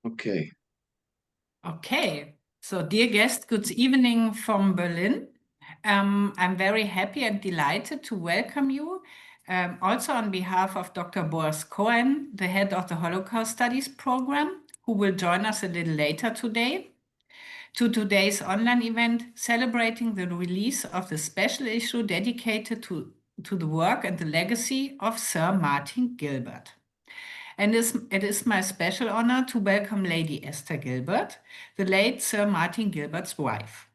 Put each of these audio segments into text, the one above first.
Okay. Okay, so dear guest, good evening from Berlin. I'm very happy and delighted to welcome you, also on behalf of Dr. Boaz Cohen, the head of the Holocaust Studies program, who will join us a little later today, to today's online event celebrating the release of the special issue dedicated to the work and the legacy of Sir Martin Gilbert. And it is my special honor to welcome Lady Esther Gilbert, the late Sir Martin Gilbert's wife.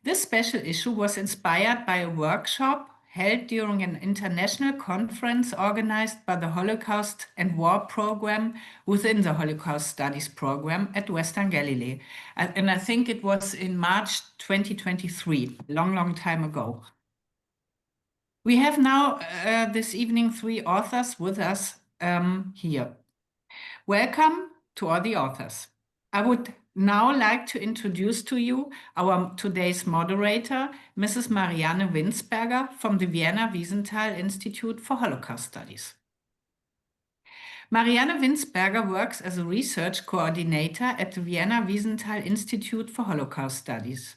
This special issue was inspired by a workshop held during an international conference organized by the Holocaust and War program within the Holocaust Studies program at Western Galilee. And I think it was in March 2023, a long time ago. We have now this evening 3 authors with us here. Welcome to all the authors. I would now like to introduce to you our today's moderator, Mrs. Marianne Windsperger from the Vienna Wiesenthal Institute for Holocaust Studies. Marianne Windsperger works as a research coordinator at the Vienna Wiesenthal Institute for Holocaust Studies.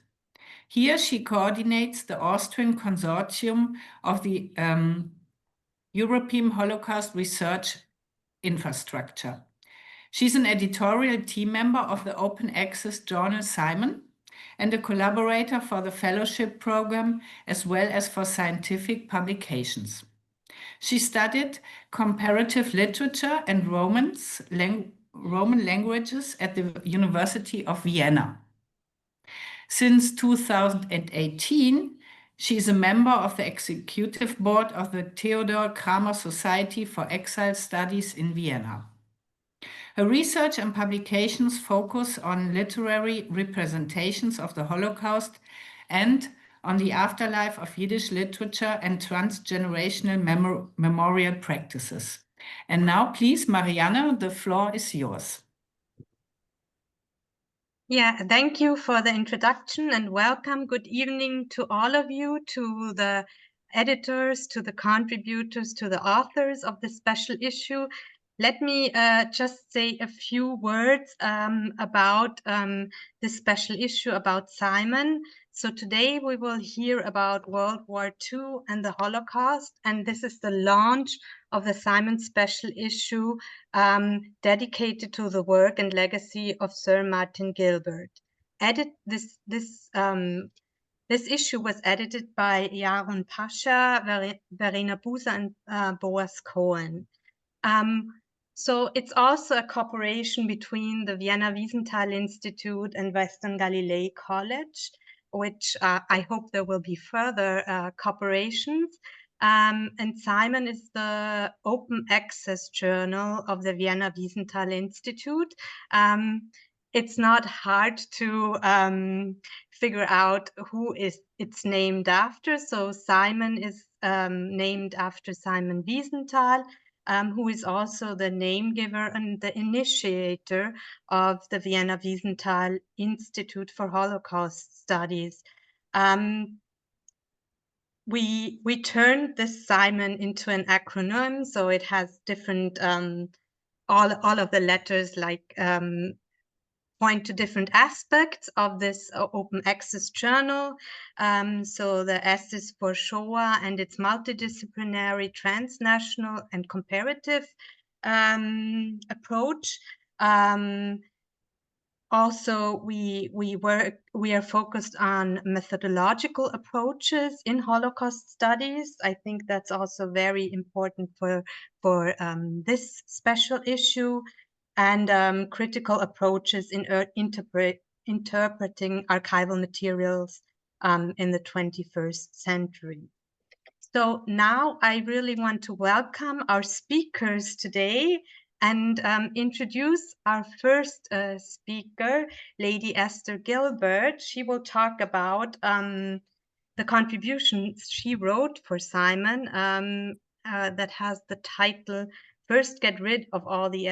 Here she coordinates the Austrian consortium of the European Holocaust Research Infrastructure. She's an editorial team member of the open access journal I.M.O.N and a collaborator for the fellowship program as well as for scientific publications. She studied comparative literature and Roman languages at the University of Vienna. Since 2018, she is a member of the executive board of the Theodor Kramer Society for Exile Studies in Vienna. Her research and publications focus on literary representations of the Holocaust and on the afterlife of Yiddish literature and transgenerational memorial practices. And now, please, Marianne, the floor is yours. Yeah, thank you for the introduction and welcome. Good evening to all of you, to the editors, to the contributors, to the authors of this special issue. Let me just say a few words about this special issue about I.M.O.N. So today we will hear about World War II and the Holocaust, and this is the launch of the I.M.O.N. special issue dedicated to the work and legacy of Sir Martin Gilbert. This issue was edited by Yaron Pasher, Verena and Boaz Cohen. So it's also a cooperation between the Vienna Wiesenthal Institute and Western Galilee College, which I hope there will be further cooperations. And I.M.O.N is the open access journal of the Vienna Wiesenthal Institute. It's not hard to figure out who it's named after. So I.M.O.N is named after Simon Wiesenthal, who is also the name giver and the initiator of the Vienna Wiesenthal Institute for Holocaust Studies. We turned this I.M.O.N into an acronym, so it has different, all of the letters like point to different aspects of this open access journal. So the S is for Shoah and its multidisciplinary, transnational and comparative approach. Also, we are focused on methodological approaches in Holocaust studies. I think that's also very important for this special issue, and critical approaches in interpreting archival materials in the 21st century. So now I really want to welcome our speakers today and introduce our first speaker, Lady Esther Gilbert. She will talk about the contributions she wrote for I.M.O.N that has the title, First Get Rid of All the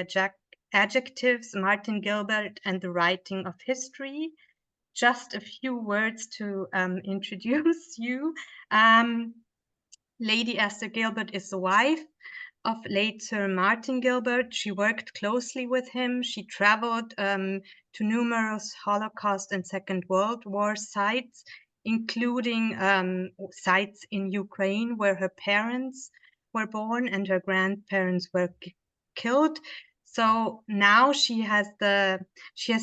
Adjectives, Martin Gilbert and the Writing of History. Just a few words to introduce you. Lady Esther Gilbert is the wife of late Sir Martin Gilbert. She worked closely with him. She traveled to numerous Holocaust and Second World War sites, including sites in Ukraine where her parents were born and her grandparents were killed. So now she has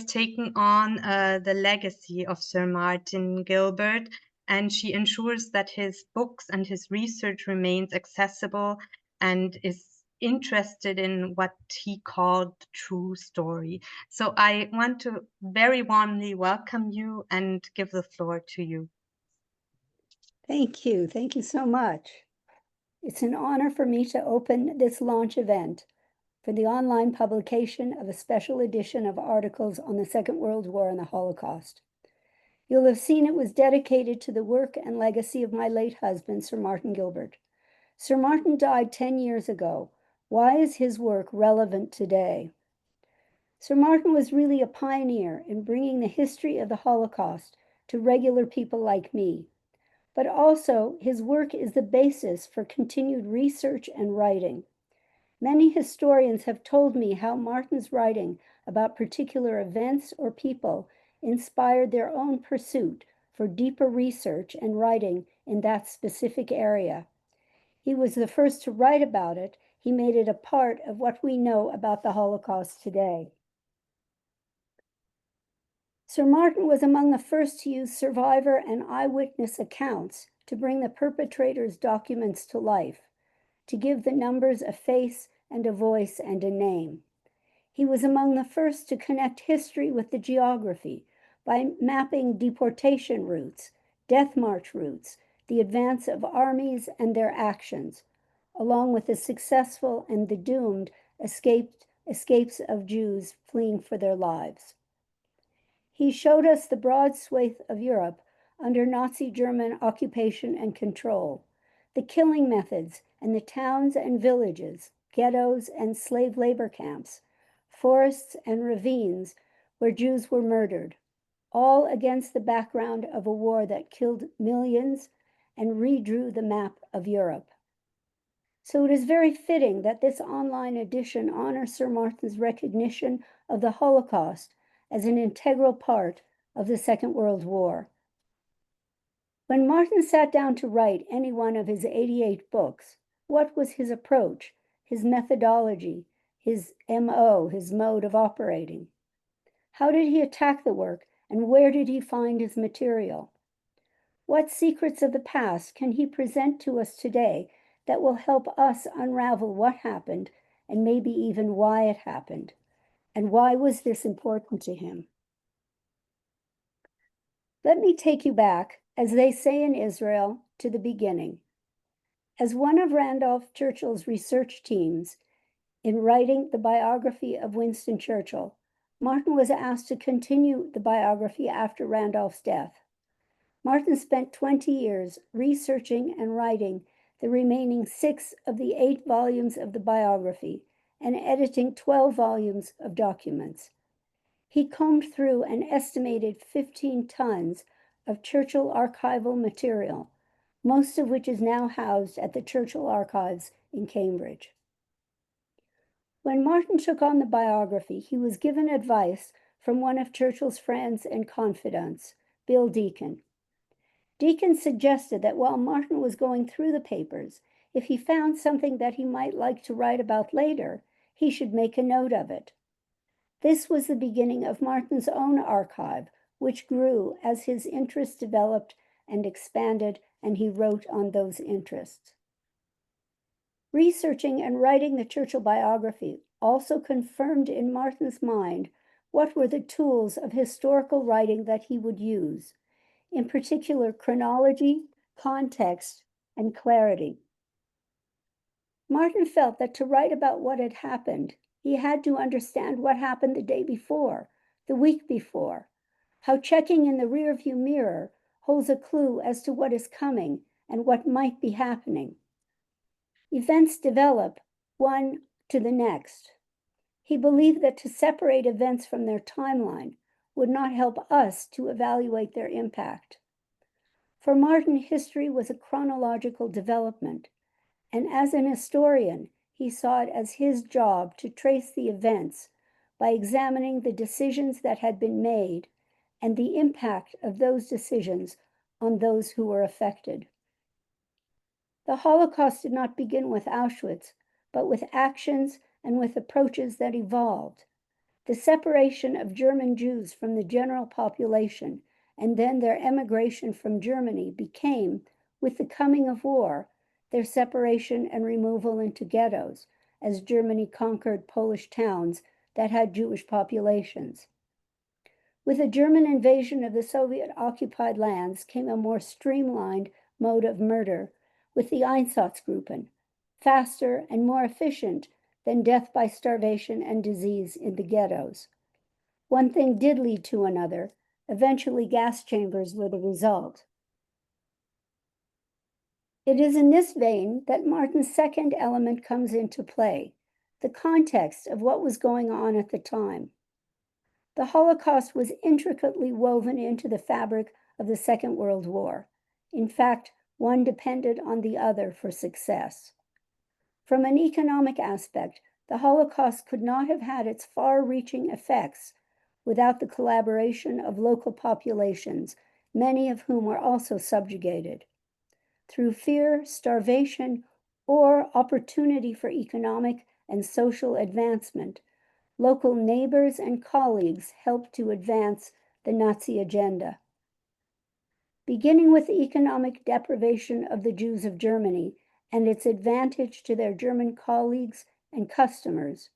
taken on the legacy of Sir Martin Gilbert, and she ensures that his books and his research remains accessible and is interested in what he called the true story. So I want to very warmly welcome you and give the floor to you. Thank you. Thank you so much. It's an honor for me to open this launch event for the online publication of a special edition of articles on the Second World War and the Holocaust. You'll have seen it was dedicated to the work and legacy of my late husband, Sir Martin Gilbert. Sir Martin died 10 years ago. Why is his work relevant today? Sir Martin was really a pioneer in bringing the history of the Holocaust to regular people like me. But also, his work is the basis for continued research and writing. Many historians have told me how Martin's writing about particular events or people inspired their own pursuit for deeper research and writing in that specific area. He was the first to write about it. He made it a part of what we know about the Holocaust today. Sir Martin was among the first to use survivor and eyewitness accounts to bring the perpetrator's documents to life, to give the numbers a face and a voice and a name. He was among the first to connect history with the geography by mapping deportation routes, death march routes, the advance of armies and their actions, along with the successful and the doomed escapes of Jews fleeing for their lives. He showed us the broad swathe of Europe under Nazi German occupation and control, the killing methods and the towns and villages, ghettos and slave labor camps, forests and ravines where Jews were murdered, all against the background of a war that killed millions and redrew the map of Europe. So it is very fitting that this online edition honors Sir Martin's recognition of the Holocaust as an integral part of the Second World War. When Martin sat down to write any one of his 88 books, what was his approach, his methodology, his M.O., his mode of operating? How did he attack the work, and where did he find his material? What secrets of the past can he present to us today that will help us unravel what happened and maybe even why it happened? And why was this important to him? Let me take you back, as they say in Israel, to the beginning. As one of Randolph Churchill's research teams in writing the biography of Winston Churchill, Martin was asked to continue the biography after Randolph's death. Martin spent 20 years researching and writing the remaining 6 of the 8 volumes of the biography and editing 12 volumes of documents. He combed through an estimated 15 tons of Churchill archival material, most of which is now housed at the Churchill Archives in Cambridge. When Martin took on the biography, he was given advice from one of Churchill's friends and confidants, Bill Deacon. Deacon suggested that while Martin was going through the papers, if he found something that he might like to write about later, he should make a note of it. This was the beginning of Martin's own archive, which grew as his interests developed and expanded, and he wrote on those interests. Researching and writing the Churchill biography also confirmed in Martin's mind what were the tools of historical writing that he would use, in particular chronology, context, and clarity. Martin felt that to write about what had happened, he had to understand what happened the day before, the week before, how checking in the rearview mirror holds a clue as to what is coming and what might be happening. Events develop one to the next. He believed that to separate events from their timeline would not help us to evaluate their impact. For Martin, history was a chronological development, and as an historian, he he saw it as his job to trace the events by examining the decisions that had been made and the impact of those decisions on those who were affected. The Holocaust did not begin with Auschwitz, but with actions and with approaches that evolved. The separation of German Jews from the general population and then their emigration from Germany became, with the coming of war, their separation and removal into ghettos as Germany conquered Polish towns that had Jewish populations. With the German invasion of the Soviet-occupied lands came a more streamlined mode of murder with the Einsatzgruppen, faster and more efficient than death by starvation and disease in the ghettos. One thing did lead to another. Eventually, gas chambers were the result. It is in this vein that Martin's second element comes into play, the context of what was going on at the time. The Holocaust was intricately woven into the fabric of the Second World War. In fact, one depended on the other for success. From an economic aspect, the Holocaust could not have had its far-reaching effects without the collaboration of local populations, many of whom were also subjugated. Through fear, starvation, or opportunity for economic and social advancement, local neighbors and colleagues helped to advance the Nazi agenda. Beginning with the economic deprivation of the Jews of Germany and its advantage to their German colleagues and customers,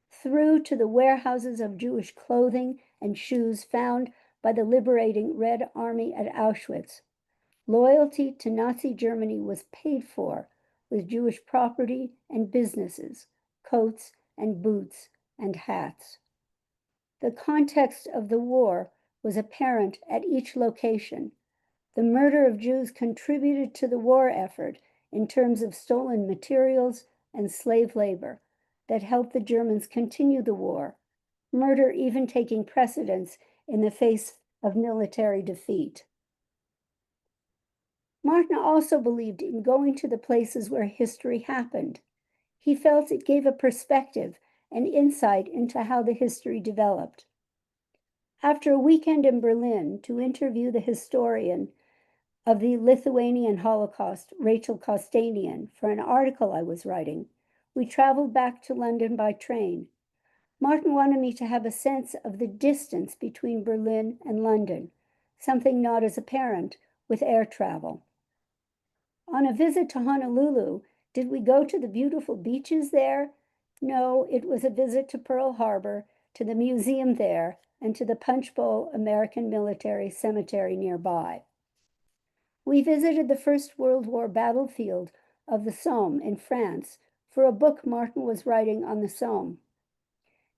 through to the warehouses of Jewish clothing and shoes found by the liberating Red Army at Auschwitz, loyalty to Nazi Germany was paid for with Jewish property and businesses, coats and boots and hats. The context of the war was apparent at each location. The murder of Jews contributed to the war effort in terms of stolen materials and slave labor that helped the Germans continue the war, murder even taking precedence in the face of military defeat. Martin also believed in going to the places where history happened. He felt it gave a perspective and insight into how the history developed. After a weekend in Berlin to interview the historian of the Lithuanian Holocaust, Rachel Kostanian, for an article I was writing, we traveled back to London by train. Martin wanted me to have a sense of the distance between Berlin and London, something not as apparent with air travel. On a visit to Honolulu, did we go to the beautiful beaches there? No, it was a visit to Pearl Harbor, to the museum there, and to the Punch Bowl American Military Cemetery nearby. We visited the First World War battlefield of the Somme in France for a book Martin was writing on the Somme.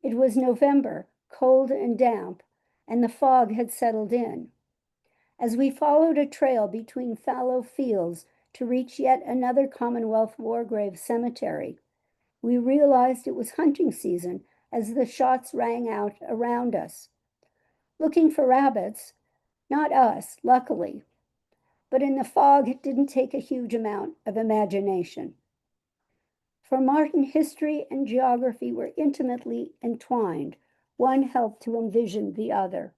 It was November, cold and damp, and the fog had settled in. As we followed a trail between fallow fields to reach yet another Commonwealth War Grave cemetery, we realized it was hunting season as the shots rang out around us. Looking for rabbits, not us, luckily, but in the fog it didn't take a huge amount of imagination. For Martin, history and geography were intimately entwined. One helped to envision the other.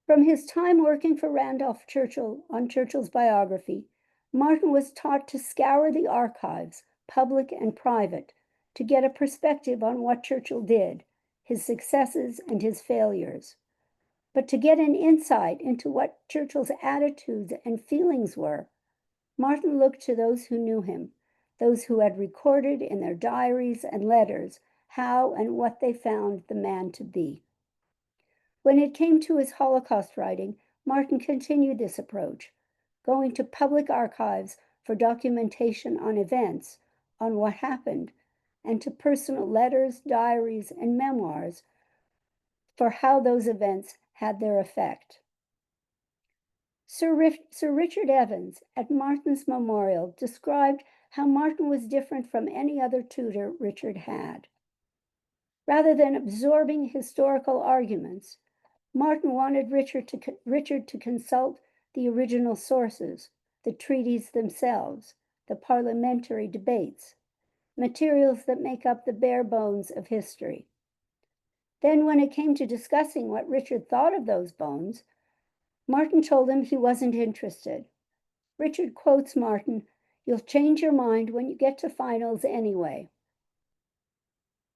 From his time working for Randolph Churchill on Churchill's biography, Martin was taught to scour the archives, public and private, to get a perspective on what Churchill did, his successes and his failures. But to get an insight into what Churchill's attitudes and feelings were, Martin looked to those who knew him, those who had recorded in their diaries and letters how and what they found the man to be. When it came to his Holocaust writing, Martin continued this approach, going to public archives for documentation on events, on what happened, and to personal letters, diaries, and memoirs for how those events had their effect. Sir Richard Evans, at Martin's memorial, described how Martin was different from any other tutor Richard had. Rather than absorbing historical arguments, Martin wanted Richard to consult the original sources, the treaties themselves, the parliamentary debates, materials that make up the bare bones of history. Then when it came to discussing what Richard thought of those bones, Martin told him he wasn't interested. Richard quotes Martin, "You'll change your mind when you get to finals anyway."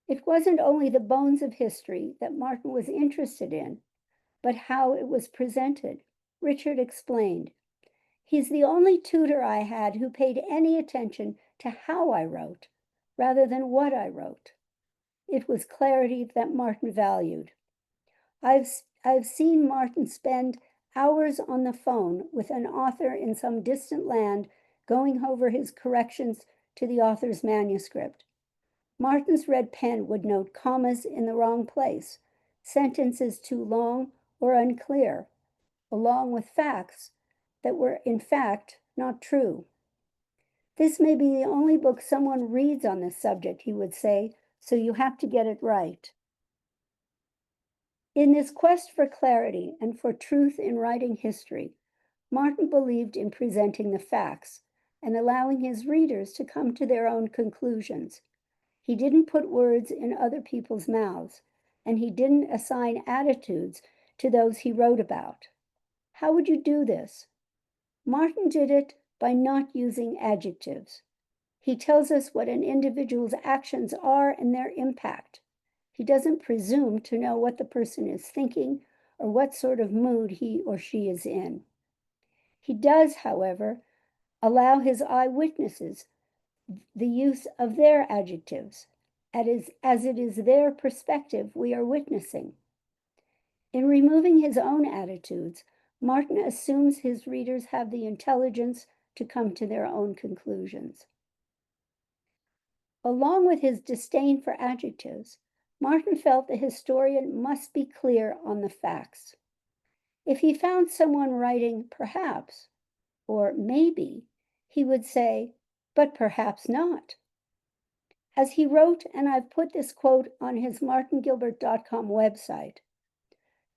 It wasn't only the bones of history that Martin was interested in, but how it was presented. Richard explained, "He's the only tutor I had who paid any attention to how I wrote, rather than what I wrote." It was clarity that Martin valued. I've seen Martin spend hours on the phone with an author in some distant land going over his corrections to the author's manuscript. Martin's red pen would note commas in the wrong place, sentences too long or unclear, along with facts that were in fact not true. "This may be the only book someone reads on this subject," he would say, "so you have to get it right." In this quest for clarity and for truth in writing history, Martin believed in presenting the facts and allowing his readers to come to their own conclusions. He didn't put words in other people's mouths, and he didn't assign attitudes to those he wrote about. How would you do this? Martin did it by not using adjectives. He tells us what an individual's actions are and their impact. He doesn't presume to know what the person is thinking or what sort of mood he or she is in. He does, however, allow his eyewitnesses the use of their adjectives, as it is their perspective we are witnessing. In removing his own attitudes, Martin assumes his readers have the intelligence to come to their own conclusions. Along with his disdain for adjectives, Martin felt the historian must be clear on the facts. If he found someone writing perhaps or maybe, he would say, "But perhaps not." As he wrote, and I've put this quote on his martingilbert.com website,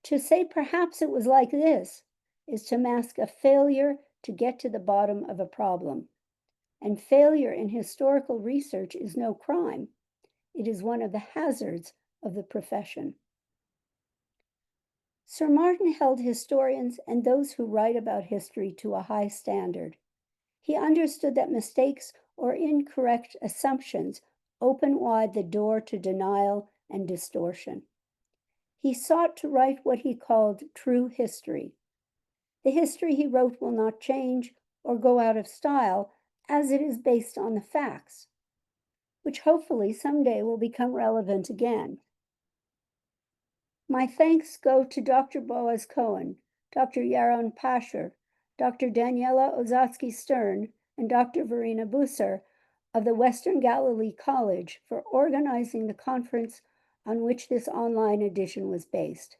"To say perhaps it was like this is to mask a failure to get to the bottom of a problem. And failure in historical research is no crime. It is one of the hazards of the profession." Sir Martin held historians and those who write about history to a high standard. He understood that mistakes or incorrect assumptions open wide the door to denial and distortion. He sought to write what he called true history. The history he wrote will not change or go out of style, as it is based on the facts, which hopefully someday will become relevant again. My thanks go to Dr. Boaz Cohen, Dr. Yaron Pasher, Dr. Daniela Ozatsky-Stern, and Dr. Verena Busser of the Western Galilee College for organizing the conference on which this online edition was based.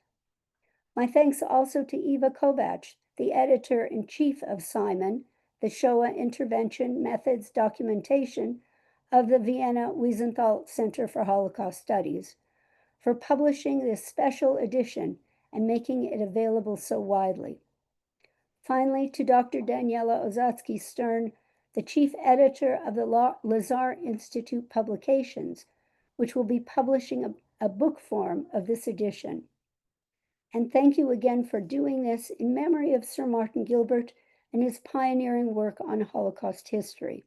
My thanks also to Eva Kovach, the editor-in-chief of I.M.O.N, the Shoah Intervention Methods Documentation of the Vienna Wiesenthal Center for Holocaust Studies, for publishing this special edition and making it available so widely. Finally, to Dr. Daniela Ozatsky-Stern, the chief editor of the Lazar Institute Publications, which will be publishing a book form of this edition. And thank you again for doing this in memory of Sir Martin Gilbert and his pioneering work on Holocaust history.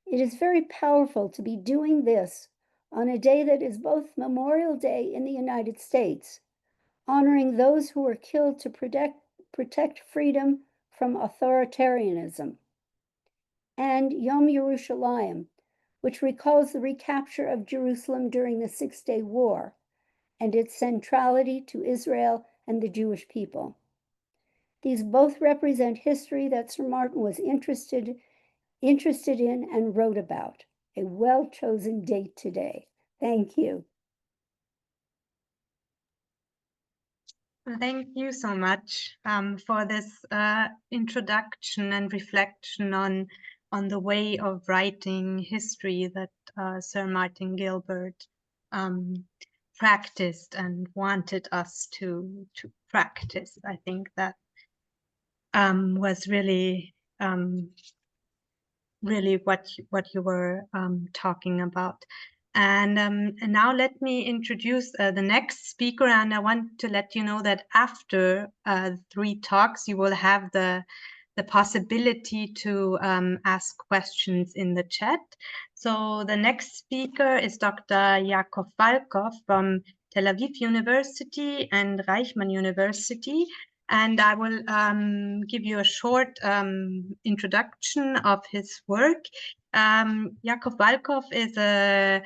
It is very powerful to be doing this on a day that is both Memorial Day in the United States, honoring those who were killed to protect freedom from authoritarianism, and Yom Yerushalayim, which recalls the recapture of Jerusalem during the Six-Day War and its centrality to Israel and the Jewish people. These both represent history that Sir Martin was interested in and wrote about. A well-chosen date today. Thank you. Thank you so much for this introduction and reflection on the way of writing history that Sir Martin Gilbert practiced and wanted us to practice. I think that was really really what you were talking about. And now let me introduce the next speaker. And I want to let you know that after 3 talks, you will have the possibility to ask questions in the chat. So the next speaker is Dr. Yaacov Falkov from Tel Aviv University and Reichman University. And I will give you a short introduction of his work. Yaacov Falkov is a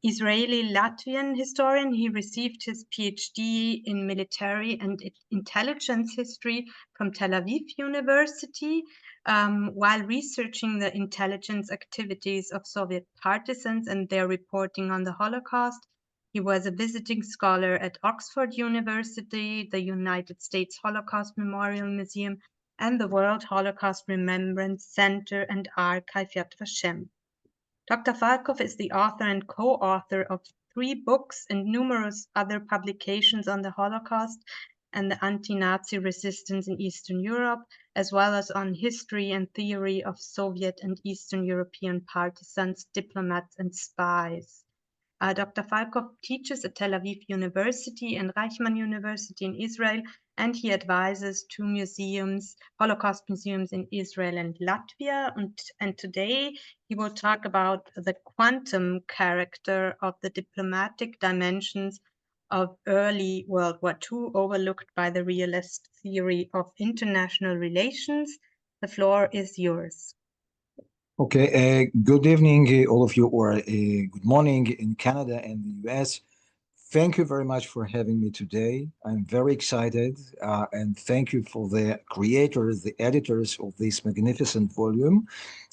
Israeli-Latvian historian. He received his PhD in military and intelligence history from Tel Aviv University. While researching the intelligence activities of Soviet partisans and their reporting on the Holocaust, he was a visiting scholar at Oxford University, the United States Holocaust Memorial Museum, and the World Holocaust Remembrance Center and Archive Yad Vashem. Dr. Falkov is the author and co-author of 3 books and numerous other publications on the Holocaust and the anti-Nazi resistance in Eastern Europe, as well as on history and theory of Soviet and Eastern European partisans, diplomats, and spies. Dr. Falkov teaches at Tel Aviv University and Reichman University in Israel, and he advises 2 museums, Holocaust museums in Israel and Latvia. And today he will talk about the quantum character of the diplomatic dimensions of early World War II, overlooked by the realist theory of international relations. The floor is yours. Okay, good evening, all of you, or good morning in Canada and the US. Thank you very much for having me today. I'm very excited, and thank you for the creators, the editors of this magnificent volume.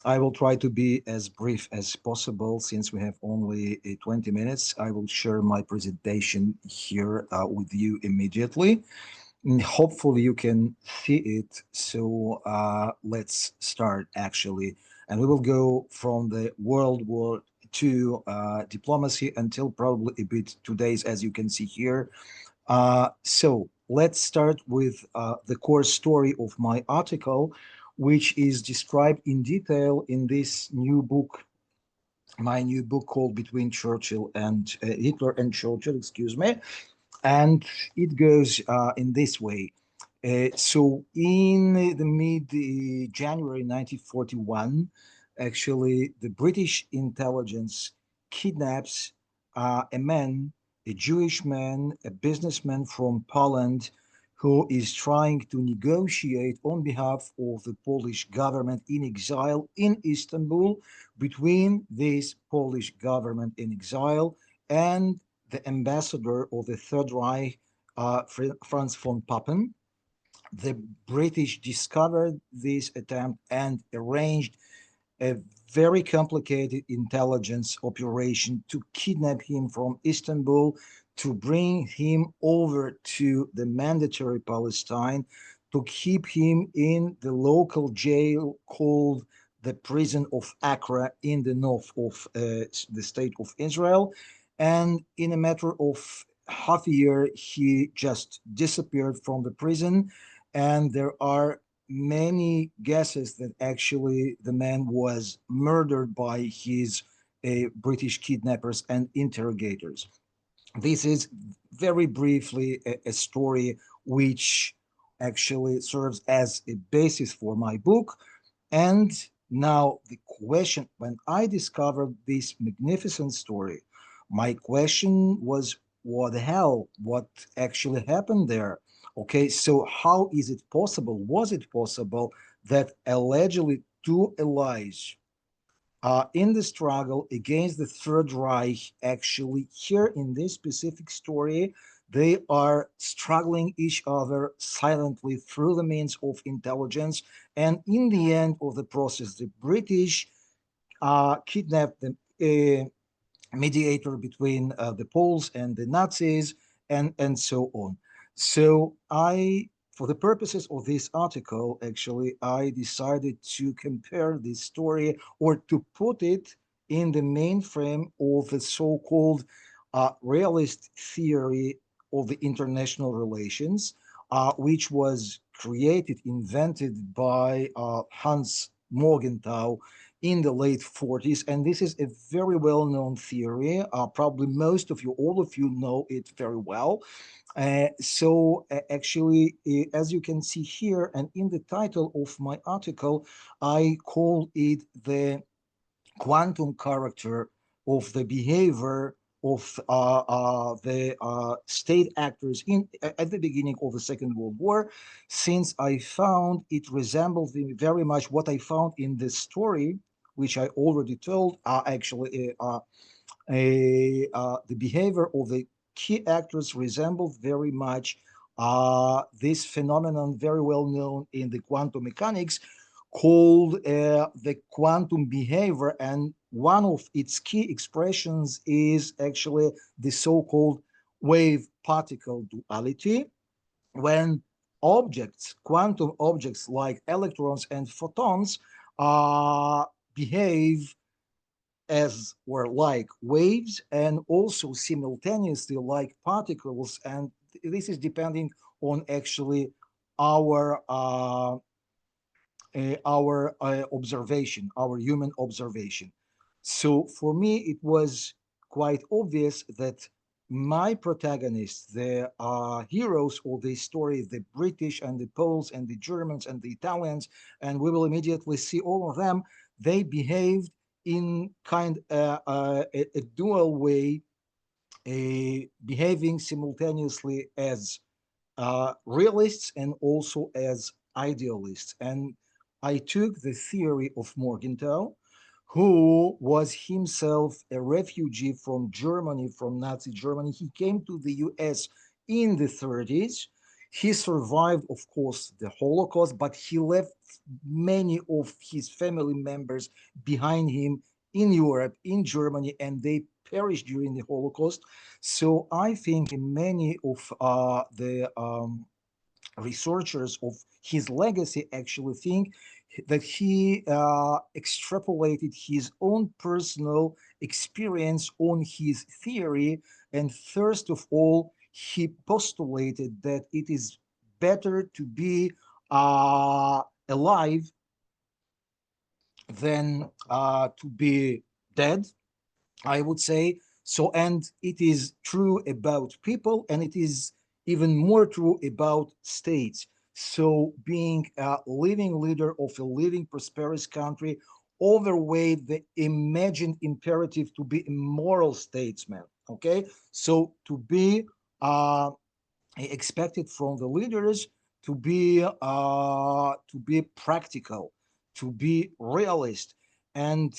I will try to be as brief as possible since we have only 20 minutes. I will share my presentation here with you immediately. Hopefully you can see it. So let's start actually. And we will go from the World War II diplomacy until probably a bit today's, as you can see here. So let's start with the core story of my article, which is described in detail in this new book, my new book called Between Churchill and Hitler and Churchill, excuse me. And it goes in this way. So in the mid-January 1941, actually, the British intelligence kidnaps a man, a Jewish man, a businessman from Poland, who is trying to negotiate on behalf of the Polish government in exile in Istanbul between this Polish government in exile and the ambassador of the Third Reich, Franz von Papen. The British discovered this attempt and arranged a very complicated intelligence operation to kidnap him from Istanbul, to bring him over to the Mandatory Palestine, to keep him in the local jail called the prison of Accra in the north of the state of Israel. And in a matter of half a year, he just disappeared from the prison. And there are many guesses that actually the man was murdered by his British kidnappers and interrogators. This is very briefly a story which actually serves as a basis for my book. And now the question, when I discovered this magnificent story, my question was, what the hell? What actually happened there? Okay, so how is it possible? Was it possible that allegedly 2 allies in the struggle against the Third Reich, actually here in this specific story, they are struggling each other silently through the means of intelligence. And in the end of the process, the British kidnapped the mediator between the Poles and the Nazis, and so on. So for the purposes of this article, actually, I decided to compare this story, or to put it in the mainframe of the so-called realist theory of the international relations, which was invented by Hans Morgenthau in the late 40s, and this is a very well-known theory. Probably most of you, all of you know it very well. Actually, as you can see here, and in the title of my article, I call it the quantum character of the behavior of the state actors at the beginning of the Second World War, since I found it resembles very much what I found in the story, which I already told. The behavior of the key actors resembled very much this phenomenon, very well known in the quantum mechanics, called the quantum behavior, and one of its key expressions is actually the so-called wave-particle duality, when objects, quantum objects like electrons and photons, behave as or like waves, and also simultaneously like particles, and this is depending on actually our observation, our human observation. So for me, it was quite obvious that my protagonists, the heroes of this story, the British and the Poles and the Germans and the Italians, and we will immediately see all of them, they behaved in kind a dual way, behaving simultaneously as realists and also as idealists. And I took the theory of Morgenthau, who was himself a refugee from Germany, from Nazi Germany. He came to the US in the 30s. He survived, of course, the Holocaust, but he left many of his family members behind him in Europe, in Germany, and they perished during the Holocaust. So I think many of the researchers of his legacy actually think that he extrapolated his own personal experience on his theory. And first of all, he postulated that it is better to be alive than to be dead, I would say. So, and it is true about people, and it is even more true about states. So, being a living leader of a living, prosperous country overweighed the imagined imperative to be a moral statesman. Okay, so to be expected from the leaders to be practical, to be realist, and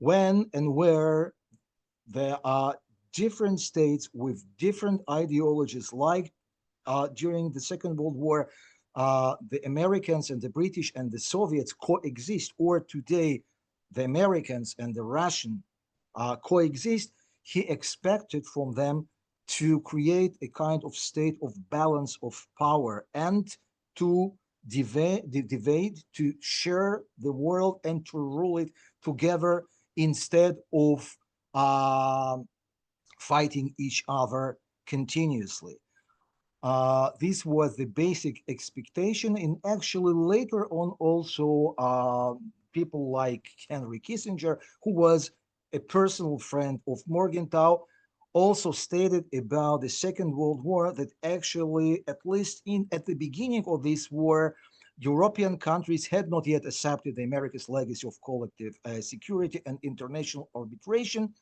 when and where there are different states with different ideologies, like during the Second World War, the Americans and the British and the Soviets coexist, or today the Americans and the Russian coexist. He expected from them to create a kind of state of balance of power and to divide, to share the world and to rule it together instead of fighting each other continuously. This was the basic expectation, and actually later on also people like Henry Kissinger, who was a personal friend of Morgenthau, also stated about the Second World War that actually, at least at the beginning of this war, European countries had not yet accepted the America's legacy of collective security and international arbitration.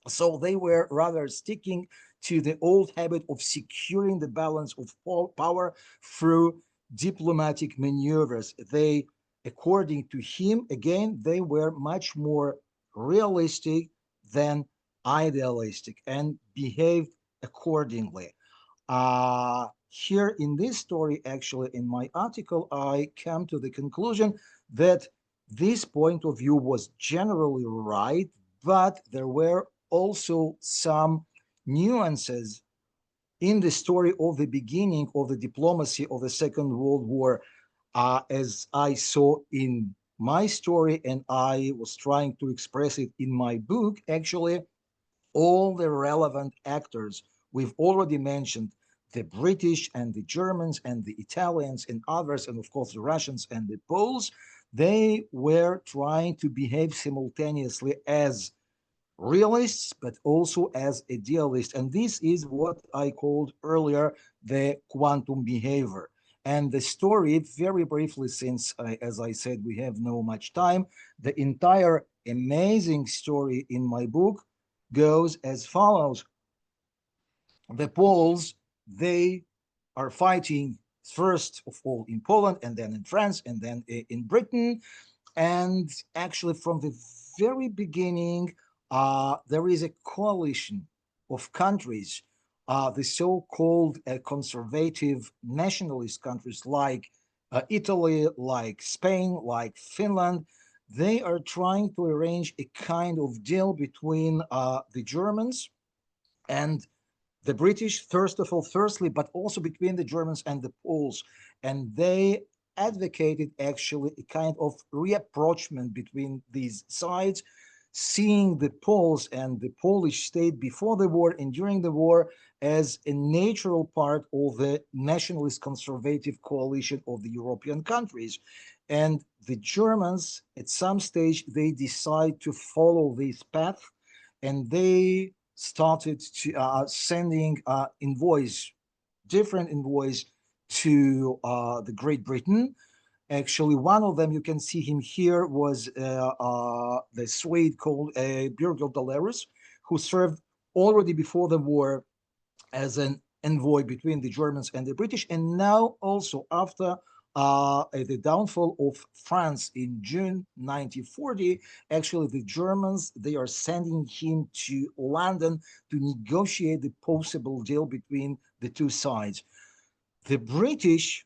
So they were rather sticking to the old habit of securing the balance of power through diplomatic maneuvers. They, according to him, again, they were much more realistic than idealistic and behaved accordingly. Here in this story, actually, in my article, I came to the conclusion that this point of view was generally right, but there were also some nuances in the story of the beginning of the diplomacy of the Second World War, as I saw in my story, and I was trying to express it in my book. Actually, all the relevant actors we've already mentioned, the British and the Germans and the Italians and others, and of course the Russians and the Poles, They were trying to behave simultaneously as realists, but also as idealists. And this is what I called earlier the quantum behavior. And the story, very briefly, since, as I said, we have no much time, the entire amazing story in my book goes as follows. The Poles, they are fighting first of all in Poland, and then in France, and then in Britain. And actually, from the very beginning, there is a coalition of countries, the so-called conservative nationalist countries like Italy, like Spain, like Finland. They are trying to arrange a kind of deal between the Germans and the British, firstly, but also between the Germans and the Poles. And they advocated actually a kind of reapproachment between these sides, seeing the Poles and the Polish state before the war and during the war as a natural part of the nationalist conservative coalition of the European countries. And the Germans, at some stage, they decide to follow this path, and they started to sending different envoys to the Great Britain. Actually, one of them, you can see him here, was the Swede called Birger Dalerus, who served already before the war as an envoy between the Germans and the British, and now also after the downfall of France in June 1940, actually the Germans, they are sending him to London to negotiate the possible deal between the two sides. The British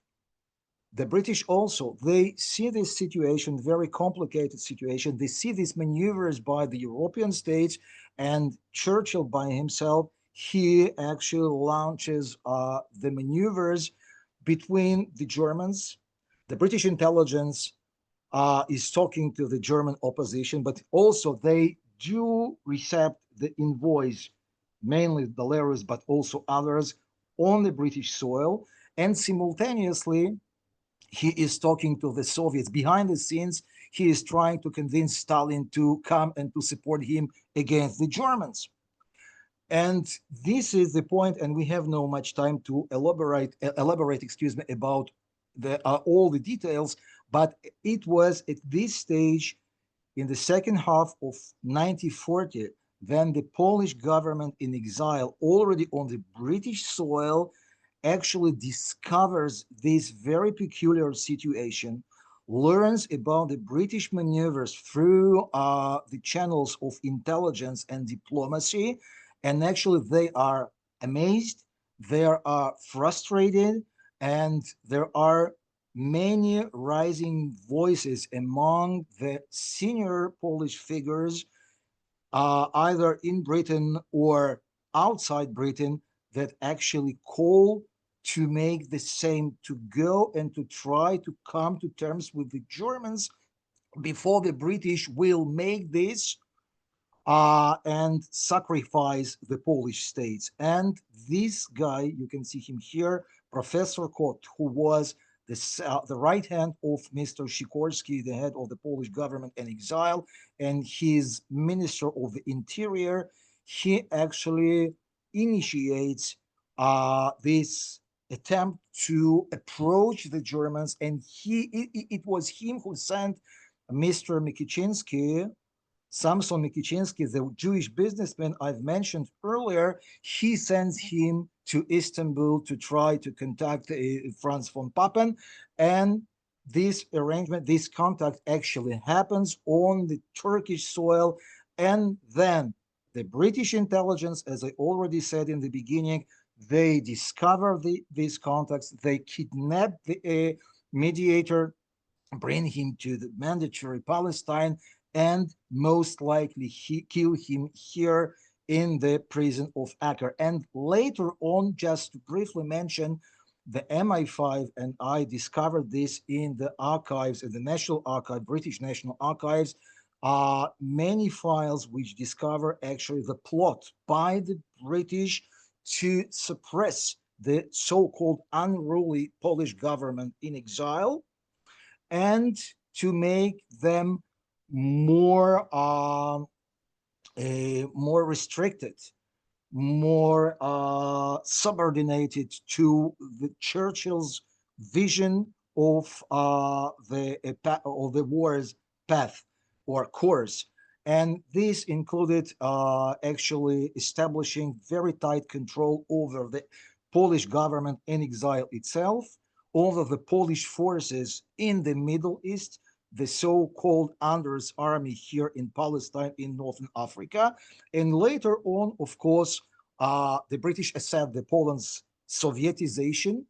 also, they see this situation, very complicated situation. They see these maneuvers by the European states, and Churchill by himself, he actually launches the maneuvers between the Germans. The British intelligence is talking to the German opposition, but also they do accept the envoys, mainly Dalerus, but also others, on the British soil. And simultaneously, he is talking to the Soviets. Behind the scenes, he is trying to convince Stalin to come and to support him against the Germans. And this is the point, and we have no much time to elaborate, about all the details, but it was at this stage in the second half of 1940, when the Polish government in exile, already on the British soil, actually discovers this very peculiar situation, learns about the British maneuvers through the channels of intelligence and diplomacy, and actually they are amazed, they are frustrated, and there are many rising voices among the senior Polish figures, either in Britain or outside Britain, that actually call to make the same, to go and to try to come to terms with the Germans before the British will make this and sacrifice the Polish states. And this guy, you can see him here, Professor Kot, who was the right hand of Mr. Sikorski, the head of the Polish government in exile, and his Minister of the Interior, he actually initiates this attempt to approach the Germans, and it was him who sent Mr. Mikiczynski, Samson Mikiczynski, the Jewish businessman I've mentioned earlier. He sends him to Istanbul to try to contact Franz von Papen. And this arrangement, this contact actually happens on the Turkish soil. And then the British intelligence, as I already said in the beginning, they discover these contacts, they kidnap the mediator, bring him to the mandatory Palestine, and most likely kill him here in the prison of Acre. And later on, just to briefly mention, the MI5 and I discovered this in the archives, in the National Archive, British National Archives, many files which discover actually the plot by the British to suppress the so-called unruly Polish government in exile. And to make them more more restricted, more subordinated to the Churchill's vision of the war's path or course. And this included actually establishing very tight control over the Polish government in exile itself, over the Polish forces in the Middle East, the so-called Anders army here in Palestine in Northern Africa. And later on, of course, the British accept the Poland's Sovietization,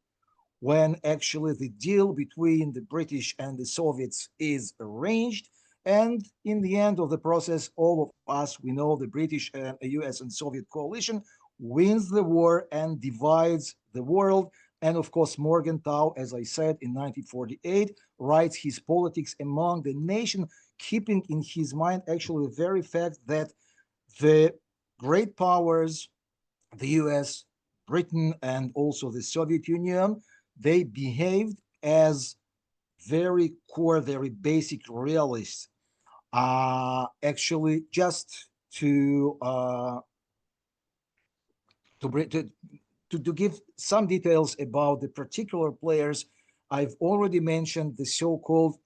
when actually the deal between the British and the Soviets is arranged. And in the end of the process, all of us, we know the British and US and Soviet coalition wins the war and divides the world. And of course, Morgenthau, as I said, in 1948, writes his politics among the nation, keeping in his mind actually the very fact that the great powers, the US, Britain, and also the Soviet Union, they behaved as very core, very basic realists. Actually, just to give some details about the particular players, I've already mentioned the so-called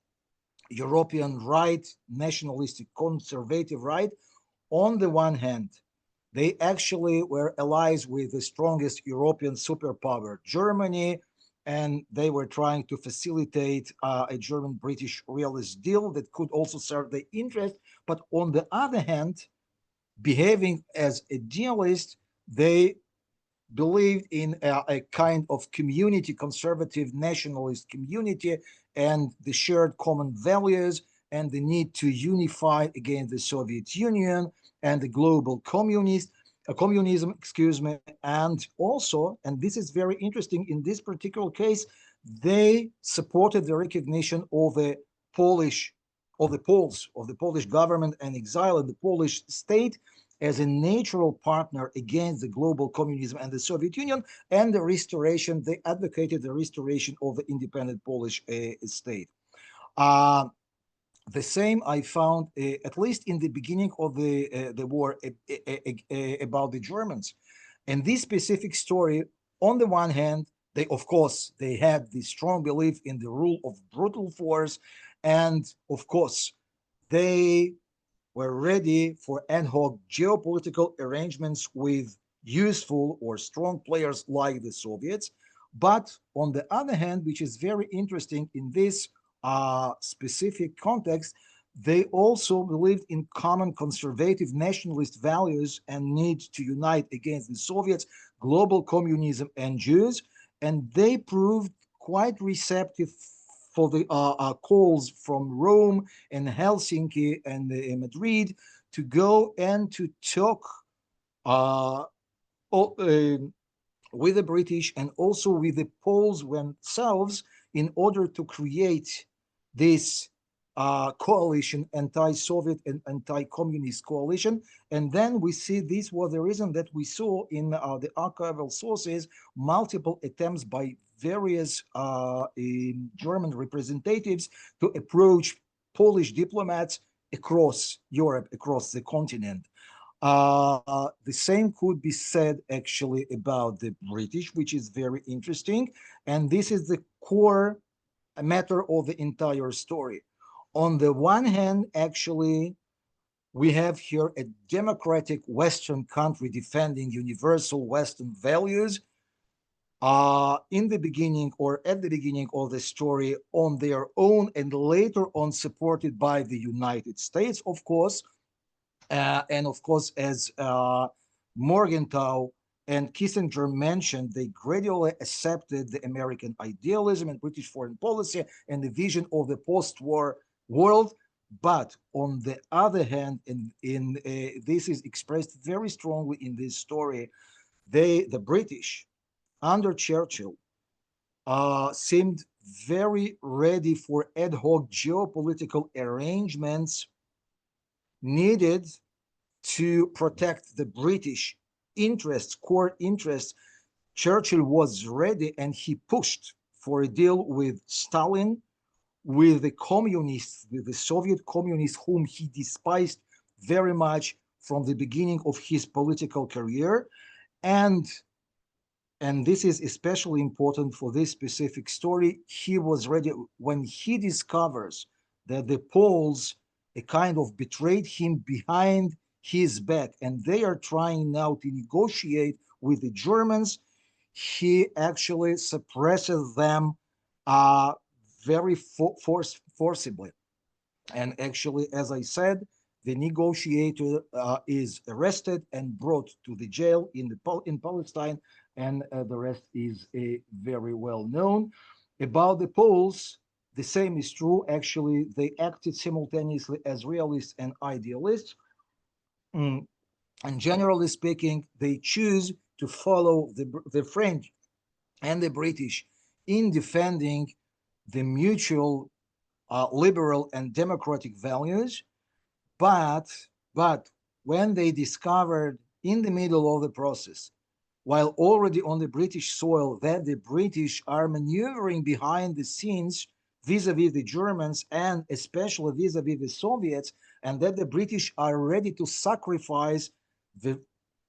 European right, nationalistic, conservative right. On the one hand, they actually were allies with the strongest European superpower, Germany, and they were trying to facilitate a German-British realist deal that could also serve their interest. But on the other hand, behaving as a idealist, they believed in a kind of community, conservative nationalist community, and the shared common values and the need to unify against the Soviet Union and the global communism, excuse me. And also, and this is very interesting in this particular case, they supported the recognition of the Poles, of the Polish government and exile in the Polish state as a natural partner against the global communism and the Soviet Union, and the restoration, they advocated the restoration of the independent Polish state. The same I found, at least in the beginning of the war, about the Germans. And this specific story, on the one hand, they, of course, they had the strong belief in the rule of brutal force. And of course, they were ready for ad hoc geopolitical arrangements with useful or strong players like the Soviets. But on the other hand, which is very interesting in this specific context, they also believed in common conservative nationalist values and need to unite against the Soviets, global communism, and Jews. And they proved quite receptive for the calls from Rome and Helsinki and Madrid to go and to talk with the British and also with the Poles themselves in order to create this coalition, anti-Soviet and anti-communist coalition. And then we see this was the reason that we saw in the archival sources multiple attempts by various German representatives to approach Polish diplomats across Europe, across the continent. The same could be said actually about the British, which is very interesting. And this is the core matter of the entire story. On the one hand, actually, we have here a democratic Western country defending universal Western values in the beginning or at the beginning of the story on their own, and later on supported by the United States, of course. And of course, as Morgenthau and Kissinger mentioned, they gradually accepted the American idealism and British foreign policy and the vision of the post-war world. But on the other hand, this is expressed very strongly in this story, the British under Churchill seemed very ready for ad hoc geopolitical arrangements needed to protect the British interests, core interests. Churchill was ready and he pushed for a deal with Stalin, with the communists, with the Soviet communists, whom he despised very much from the beginning of his political career. And this is especially important for this specific story. He was ready when he discovers that the Poles kind of betrayed him behind his back, and they are trying now to negotiate with the Germans. He actually suppresses them very forcibly. And actually, as I said, the negotiator is arrested and brought to the jail in Palestine, and the rest is very well known. About the Poles, the same is true. Actually, they acted simultaneously as realists and idealists. And generally speaking, they choose to follow the French and the British in defending the mutual liberal and democratic values. But when they discovered in the middle of the process, while already on the British soil, that the British are maneuvering behind the scenes vis-a-vis the Germans and especially vis-a-vis the Soviets, and that the British are ready to sacrifice the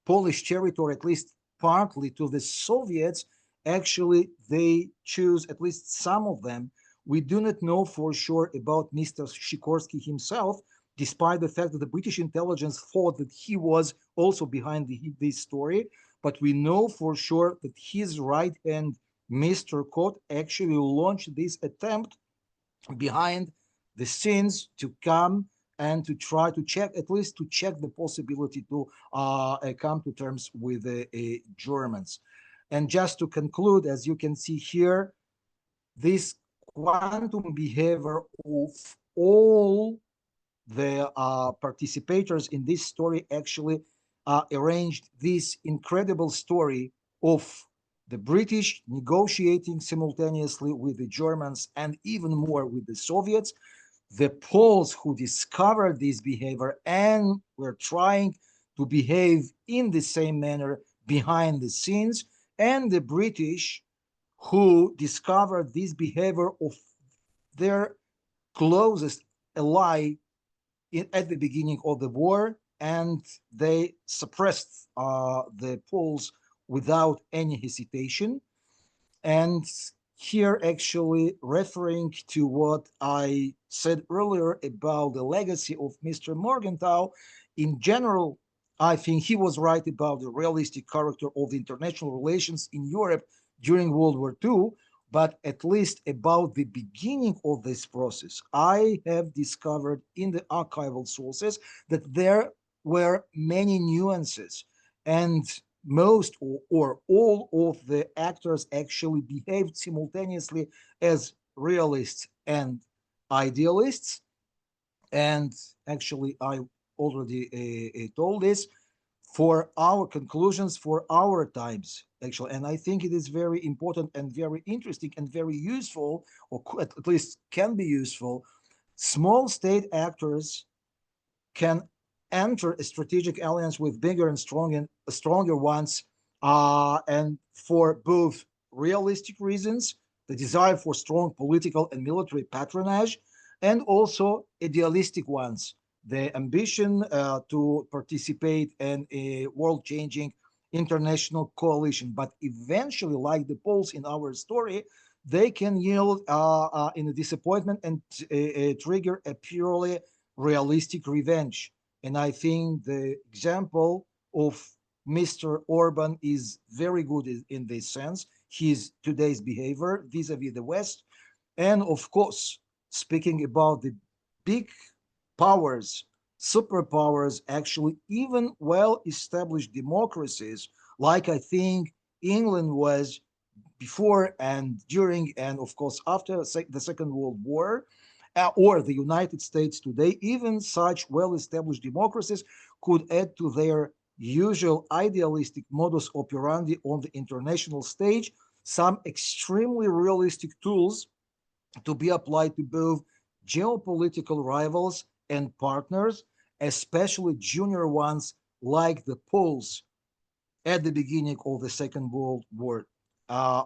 Polish territory, at least partly, to the Soviets, actually they choose, at least some of them. We do not know for sure about Mr. Sikorsky himself, despite the fact that the British intelligence thought that he was also behind this story. But we know for sure that his right hand, Mr. Kot, actually launched this attempt behind the scenes to come and to try to check, at least to check the possibility to come to terms with the Germans. And just to conclude, as you can see here, this quantum behavior of all the participators in this story actually arranged this incredible story of the British negotiating simultaneously with the Germans and even more with the Soviets, the Poles who discovered this behavior and were trying to behave in the same manner behind the scenes, and the British who discovered this behavior of their closest ally at the beginning of the war, and they suppressed the Poles without any hesitation. And here, actually referring to what I said earlier about the legacy of Mr. Morgenthau, in general, I think he was right about the realistic character of the international relations in Europe during World War II, but at least about the beginning of this process, I have discovered in the archival sources that there were many nuances, and most or all of the actors actually behaved simultaneously as realists and idealists. And actually, I already told this for our conclusions, for our times, actually. And I think it is very important and very interesting and very useful, or at least can be useful. Small state actors can enter a strategic alliance with bigger and stronger ones, and for both realistic reasons, the desire for strong political and military patronage, and also idealistic ones, the ambition to participate in a world-changing international coalition. But eventually, like the Poles in our story, they can yield in a disappointment and trigger a purely realistic revenge. And I think the example of Mr. Orban is very good in this sense, his today's behavior vis-a-vis the West. And of course, speaking about the big powers, superpowers, actually even well-established democracies, like I think England was before and during and of course after the Second World War, or the United States today, even such well-established democracies could add to their usual idealistic modus operandi on the international stage some extremely realistic tools to be applied to both geopolitical rivals and partners, especially junior ones like the Poles at the beginning of the Second World War,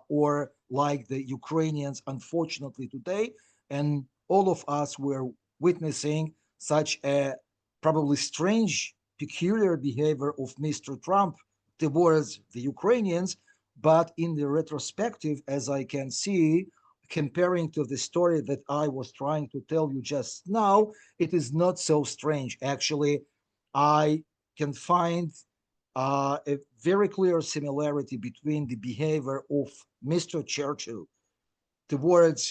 or like the Ukrainians, unfortunately, today, and all of us were witnessing such a probably strange, peculiar behavior of Mr. Trump towards the Ukrainians. But in the retrospective, as I can see, comparing to the story that I was trying to tell you just now, it is not so strange. Actually, I can find a very clear similarity between the behavior of Mr. Churchill towards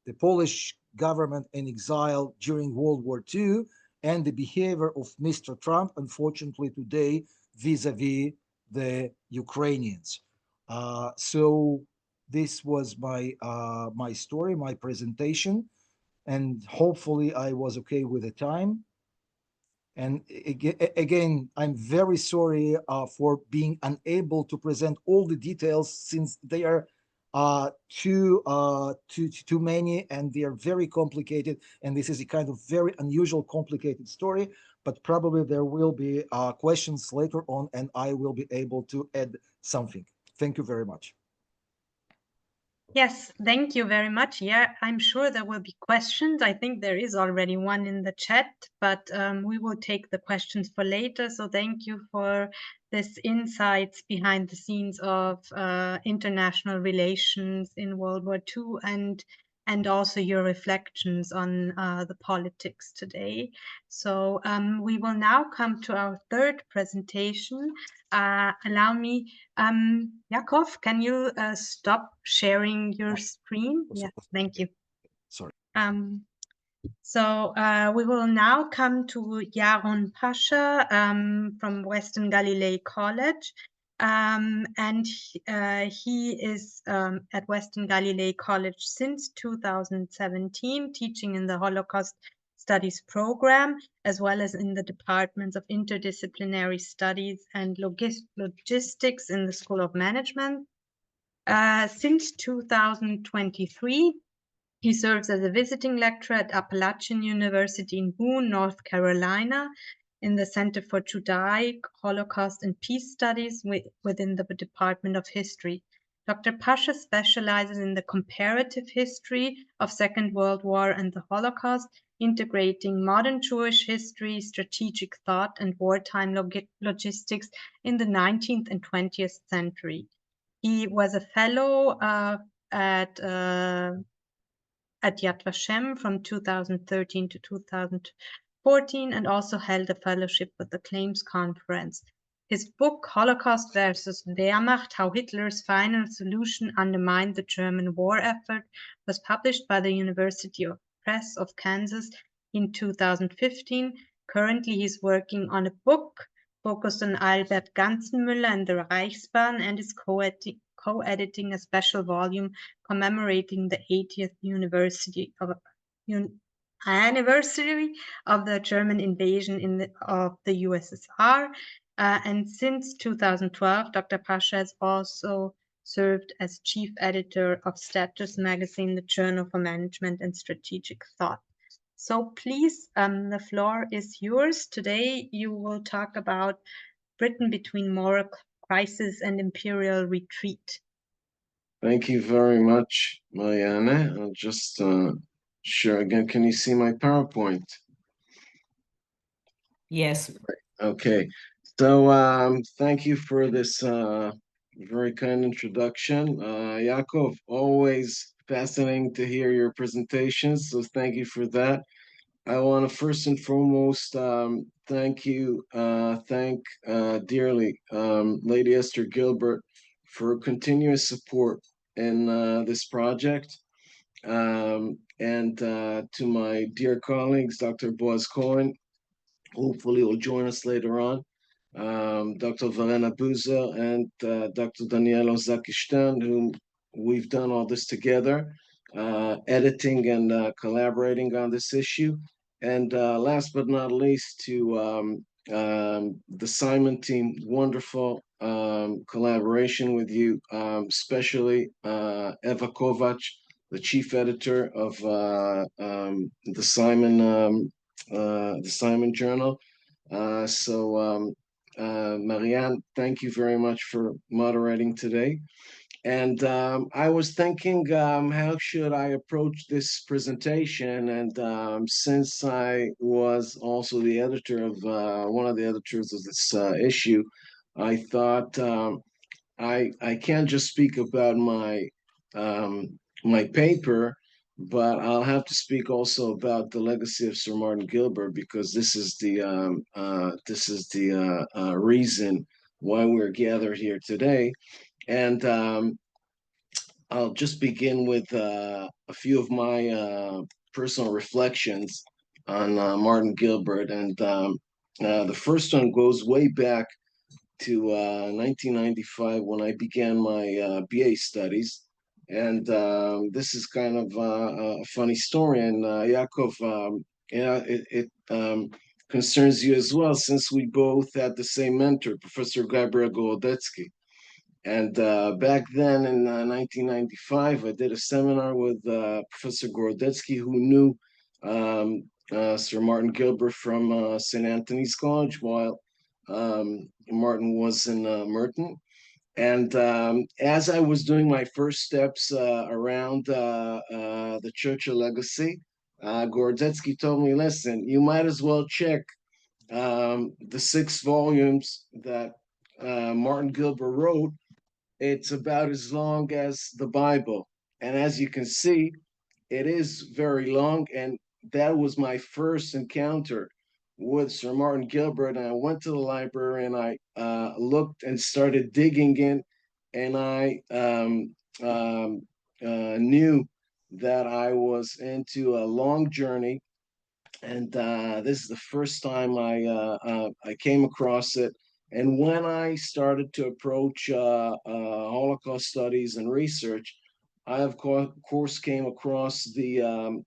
the Polish government in exile during World War II and the behavior of Mr. Trump, unfortunately, today vis-a-vis the Ukrainians. So this was my story, my presentation, and hopefully I was okay with the time. And again, I'm very sorry for being unable to present all the details since they are too many and they are very complicated. And this is a kind of very unusual, complicated story. But probably there will be questions later on, and I will be able to add something. Thank you very much. Yes, thank you very much. Yeah, I'm sure there will be questions. I think there is already one in the chat, but we will take the questions for later. So thank you for this insights behind the scenes of international relations in World War II and also your reflections on the politics today. So we will now come to our third presentation. Allow me, Yaacov, can you stop sharing your screen? Yeah, thank you. Sorry. So we will now come to Yaron Pasher from Western Galilee College. And he is at Western Galilee College since 2017, teaching in the Holocaust Studies program, as well as in the departments of interdisciplinary studies and logistics in the School of Management. Since 2023, he serves as a visiting lecturer at Appalachian University in Boone, North Carolina, in the Center for Judaic, Holocaust, and Peace Studies within the Department of History. Dr. Pasher specializes in the comparative history of Second World War and the Holocaust, integrating modern Jewish history, strategic thought, and wartime logistics in the 19th and 20th century. He was a fellow at Yad Vashem from 2013 to 2014 and also held a fellowship with the Claims Conference. His book, Holocaust versus Wehrmacht, How Hitler's Final Solution Undermined the German War Effort, was published by the University Press of Kansas in 2015. Currently, he's working on a book focused on Albert Ganzenmüller and the Reichsbahn and is co-editing a special volume commemorating the 80th anniversary of the German invasion of the USSR. And since 2012, Dr. Pasher has also served as chief editor of Status Magazine, the Journal for Management and Strategic Thought. So please, the floor is yours. Today you will talk about Britain between moral crisis and imperial retreat. Thank you very much, Marianne. I'll just share again. Can you see my PowerPoint? Yes. Okay. So thank you for this very kind introduction. Yaacov, always fascinating to hear your presentations, so thank you for that. I want to first and foremost thank dearly Lady Esther Gilbert for continuous support in this project. And to my dear colleagues, Dr. Boaz Cohen, hopefully will join us later on, Dr. Verena Buza and Dr. Daniela Zakistan, whom we've done all this together, editing and collaborating on this issue. And last but not least, to the Simon team, wonderful collaboration with you, especially Eva Kovac, the chief editor of the Simon Journal. Marianne, thank you very much for moderating today. And I was thinking, how should I approach this presentation? And since I was also the editor of one of the editors of this issue, I thought I can't just speak about my paper, but I'll have to speak also about the legacy of Sir Martin Gilbert, because this is the reason why we're gathered here today. And I'll just begin with a few of my personal reflections on Martin Gilbert. And the first one goes way back to 1995 when I began my BA studies. And this is kind of a funny story. And Yaacov, it concerns you as well, since we both had the same mentor, Professor Gabriel Gorodetsky. And back then in 1995, I did a seminar with Professor Gorodetsky, who knew Sir Martin Gilbert from St. Anthony's College, while Martin was in Merton. And as I was doing my first steps around the Churchill legacy, Gorodetsky told me, listen, you might as well check the 6 volumes that Martin Gilbert wrote. It's about as long as the Bible. And as you can see, it is very long. And that was my first encounter with Sir Martin Gilbert. And I went to the library and I looked and started digging in. And I knew that I was into a long journey. And this is the first time I came across it. And when I started to approach Holocaust studies and research, I, of course, came across the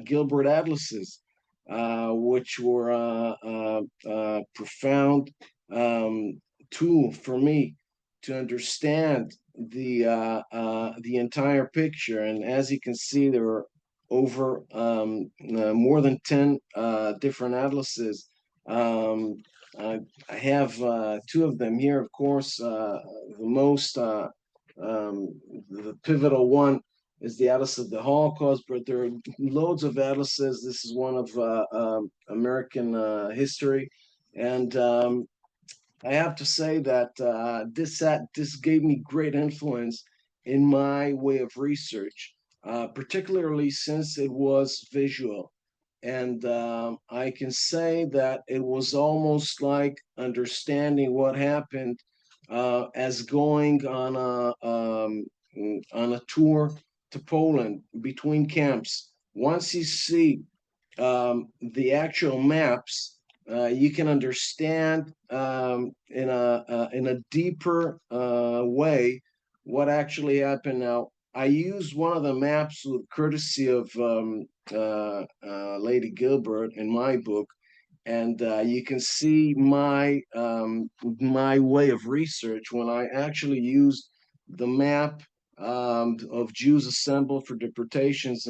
Gilbert Atlases, which were a profound tool for me to understand the entire picture. And as you can see, there were over more than 10 different atlases. I have 2 of them here, of course. The pivotal one is the Atlas of the Holocaust, but there are loads of atlases. This is one of American history. And I have to say that this gave me great influence in my way of research, particularly since it was visual. And I can say that it was almost like understanding what happened as going on a tour to Poland between camps. Once you see the actual maps, you can understand in a deeper way what actually happened. Now, I used one of the maps with courtesy of Lady Gilbert in my book, and you can see my way of research when I actually used the map of Jews assembled for deportations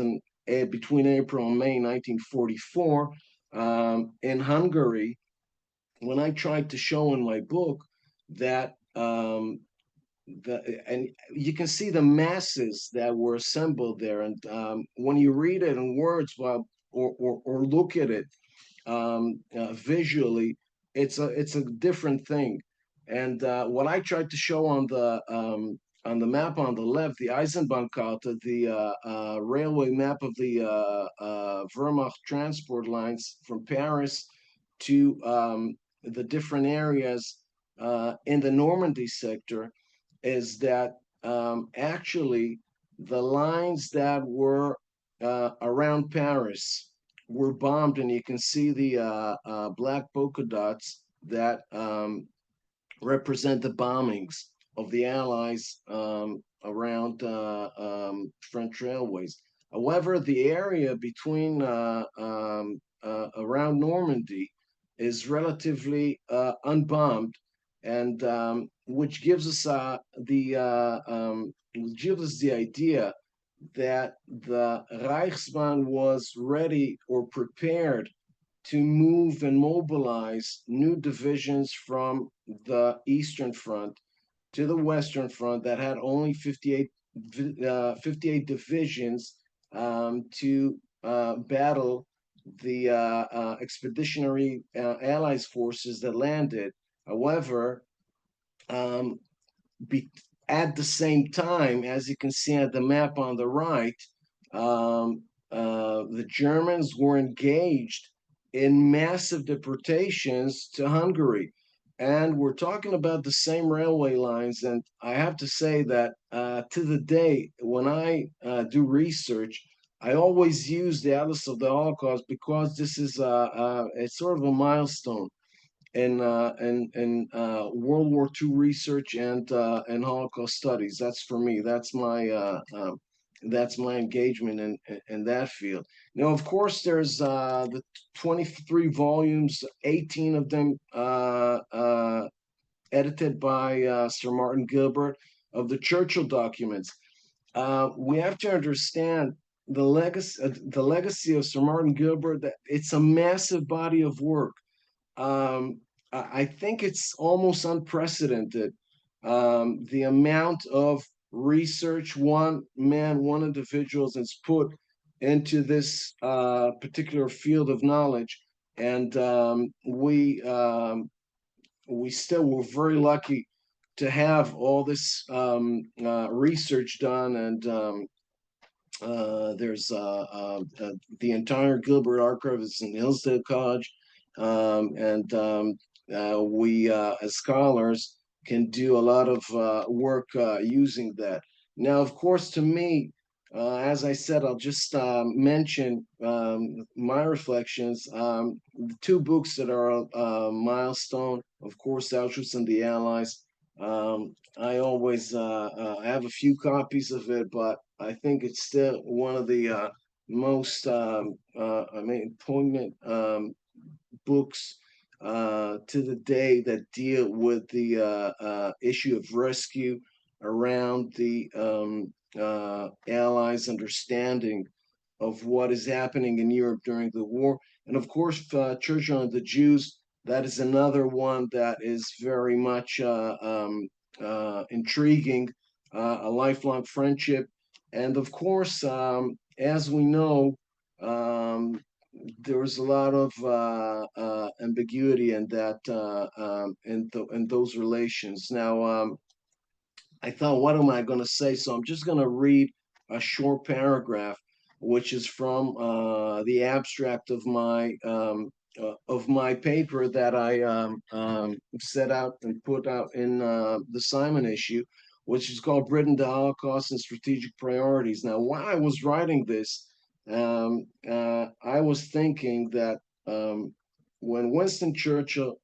between April and May 1944 in Hungary. When I tried to show in my book that and you can see the masses that were assembled there, and when you read it in words, or look at it visually, it's a different thing. And what I tried to show on the map on the left, the Eisenbahnkarte, the railway map of the Wehrmacht transport lines from Paris to the different areas in the Normandy sector, is that actually the lines that were around Paris were bombed, and you can see the black polka dots that represent the bombings of the Allies around French railways. However, the area between around Normandy is relatively unbombed, and which gives us the idea that the Reichsbahn was ready or prepared to move and mobilize new divisions from the Eastern Front to the Western Front that had only 58 divisions to battle the expeditionary Allies forces that landed. However, at the same time, as you can see at the map on the right, the Germans were engaged in massive deportations to Hungary. And we're talking about the same railway lines. And I have to say that to the day when I do research, I always use the Atlas of the Holocaust because this is it's sort of a milestone in World War II research and Holocaust studies. That's for me. That's my engagement in that field. Now, of course, there's the 23 volumes, 18 of them edited by Sir Martin Gilbert of the Churchill documents. We have to understand the legacy of Sir Martin Gilbert. That it's a massive body of work. I think it's almost unprecedented. The amount of research one individual has put into this particular field of knowledge, and we still were very lucky to have all this research done, and there's the entire Gilbert archive is in Hillsdale College. We as scholars can do a lot of work using that. Now, of course, to me, as I said, I'll just mention my reflections. The two books that are a milestone, of course, Auschwitz and the Allies. I always have a few copies of it, but I think it's still one of the most poignant books to the day that deal with the issue of rescue around the Allies' understanding of what is happening in Europe during the war. And of course, Churchill and the Jews, that is another one that is very much intriguing, a lifelong friendship. And of course, as we know, there was a lot of ambiguity in that in those relations. Now, I thought, what am I going to say? So I'm just going to read a short paragraph, which is from the abstract of my paper that I set out and put out in the Simon issue, which is called Britain, the Holocaust and Strategic Priorities. Now, while I was writing this, I was thinking that when Winston Churchill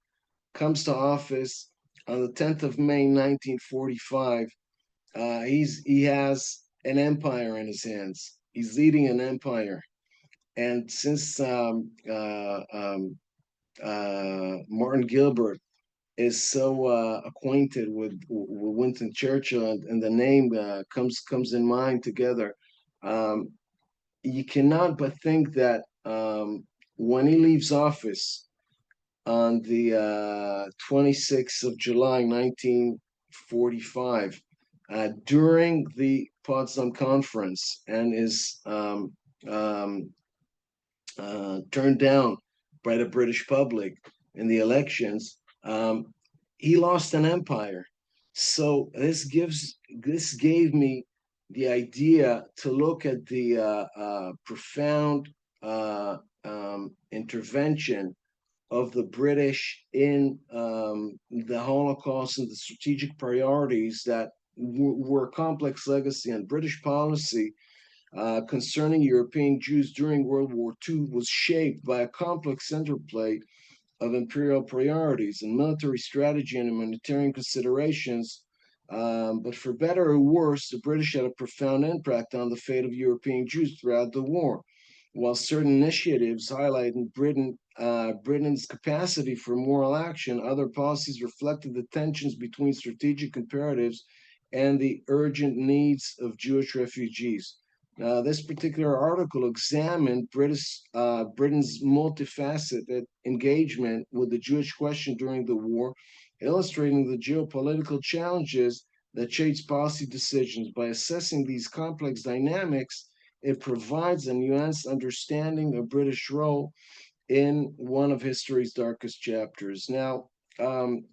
comes to office on the 10th of May, 1945, he has an empire in his hands. He's leading an empire. And since Martin Gilbert is so acquainted with Winston Churchill, and the name comes in mind together, you cannot but think that when he leaves office on the 26th of July, 1945, during the Potsdam Conference, and is turned down by the British public in the elections, he lost an empire. So this gave me the idea to look at the profound intervention of the British in the Holocaust and the strategic priorities that were a complex legacy, and British policy concerning European Jews during World War II was shaped by a complex interplay of imperial priorities and military strategy and humanitarian considerations. But for better or worse, the British had a profound impact on the fate of European Jews throughout the war. While certain initiatives highlighted Britain's capacity for moral action, other policies reflected the tensions between strategic imperatives and the urgent needs of Jewish refugees. This particular article examined Britain's multifaceted engagement with the Jewish question during the war, illustrating the geopolitical challenges that shapes policy decisions. By assessing these complex dynamics, it provides a nuanced understanding of British role in one of history's darkest chapters. Now, while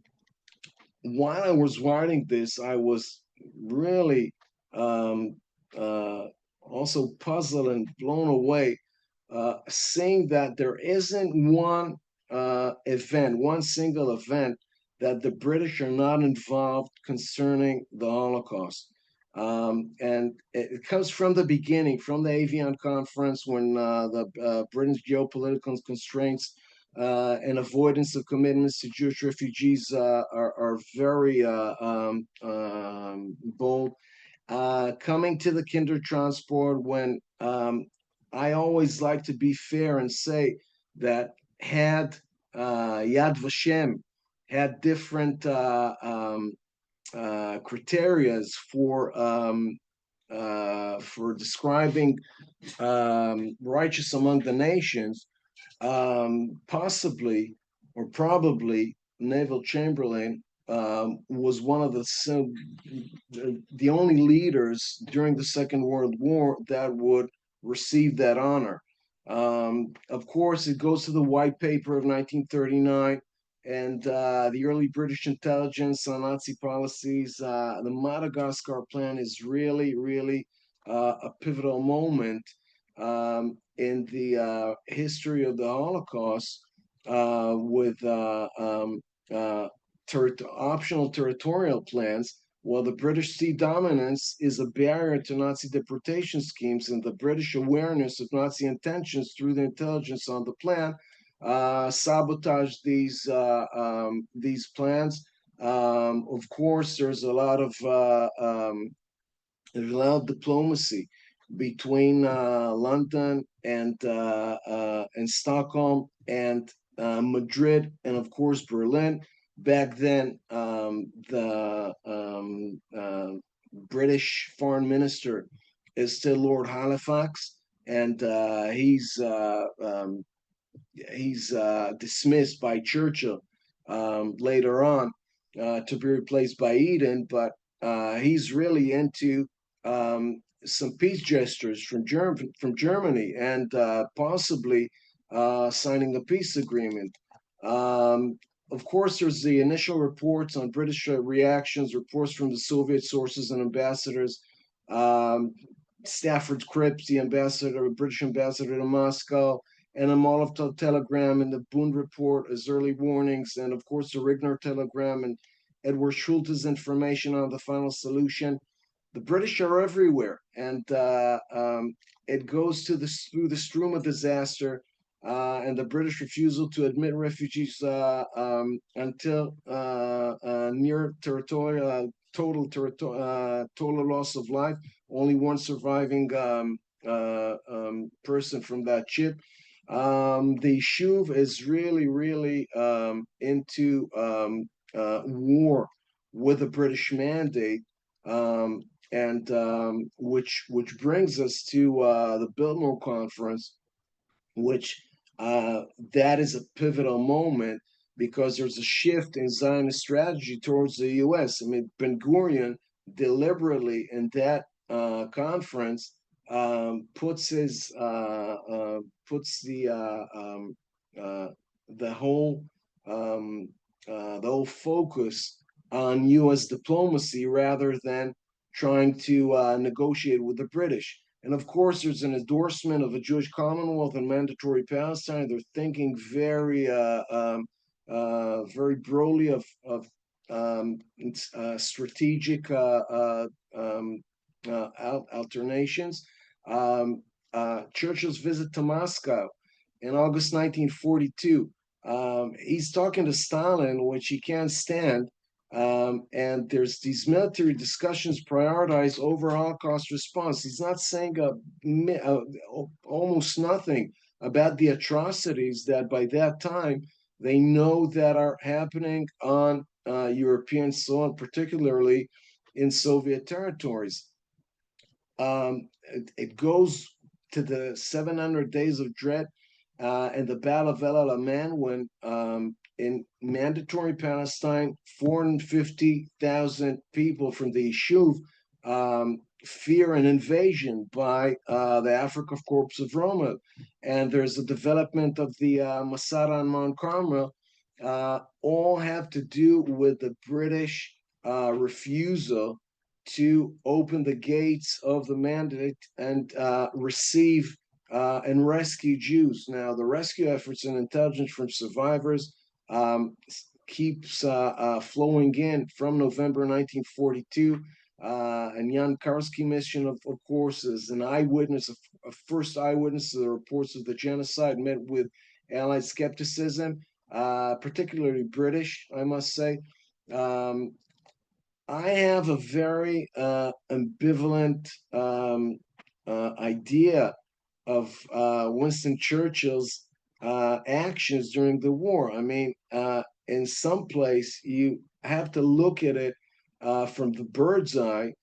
I was writing this, I was really um, also puzzled and blown away, seeing that there isn't one event, one single event that the British are not involved concerning the Holocaust. And it comes from the beginning, from the Aviv conference, when the Britain's geopolitical constraints and avoidance of commitments to Jewish refugees are very bold. Coming to the kinder transport, when I always like to be fair and say that had Yad Vashem had different criterias for describing righteous among the nations, possibly or probably Neville Chamberlain was one of the only leaders during the Second World War that would receive that honor. Of course, it goes to the White Paper of 1939 and the early British intelligence on Nazi policies. The Madagascar Plan is really, really a pivotal moment in the history of the Holocaust, with optional territorial plans. While the British sea dominance is a barrier to Nazi deportation schemes, and the British awareness of Nazi intentions through the intelligence on the plan sabotage these plans. Of course, there's a lot of diplomacy between London and Stockholm and Madrid, and of course Berlin. Back then, the British foreign minister is still Lord Halifax, and he's dismissed by Churchill later on to be replaced by Eden, but he's really into some peace gestures from Germany and possibly signing a peace agreement. Of course, there's the initial reports on British reactions, reports from the Soviet sources and ambassadors. Stafford Cripps, the British ambassador to Moscow, and a Molotov telegram and the Bund report as early warnings, and of course the Rigner telegram and Edward Schulte's information on the final solution. The British are everywhere, and it goes through the Struma disaster and the British refusal to admit refugees until near total loss of life. Only one surviving person from that ship. The Yishuv is really, really into war with a British mandate, and which brings us to the Biltmore Conference, which that is a pivotal moment because there's a shift in Zionist strategy towards the U.S. I mean, Ben-Gurion deliberately in that conference puts the whole focus on U.S. diplomacy rather than trying to negotiate with the British. And of course, there's an endorsement of a Jewish Commonwealth and mandatory Palestine. They're thinking very broadly of strategic alternations. Churchill's visit to Moscow in August 1942. He's talking to Stalin, which he can't stand. And there's these military discussions prioritized over Holocaust response. He's not saying almost nothing about the atrocities that by that time they know that are happening on European soil, particularly in Soviet territories. It goes to the 700 days of dread and the Battle of El Alamein when in mandatory Palestine, 450,000 people from the Yishuv fear an invasion by the Africa Corps of Roma. And there's a development of the Masada and Mount Carmel, all have to do with the British refusal to open the gates of the mandate and receive and rescue Jews. Now, the rescue efforts and intelligence from survivors keeps flowing in from November 1942. And Jan Karski mission, of course, is an eyewitness, a first eyewitness to the reports of the genocide, met with Allied skepticism, particularly British, I must say. I have a very ambivalent idea of Winston Churchill's actions during the war. I mean, in some place, you have to look at it from the bird's eye,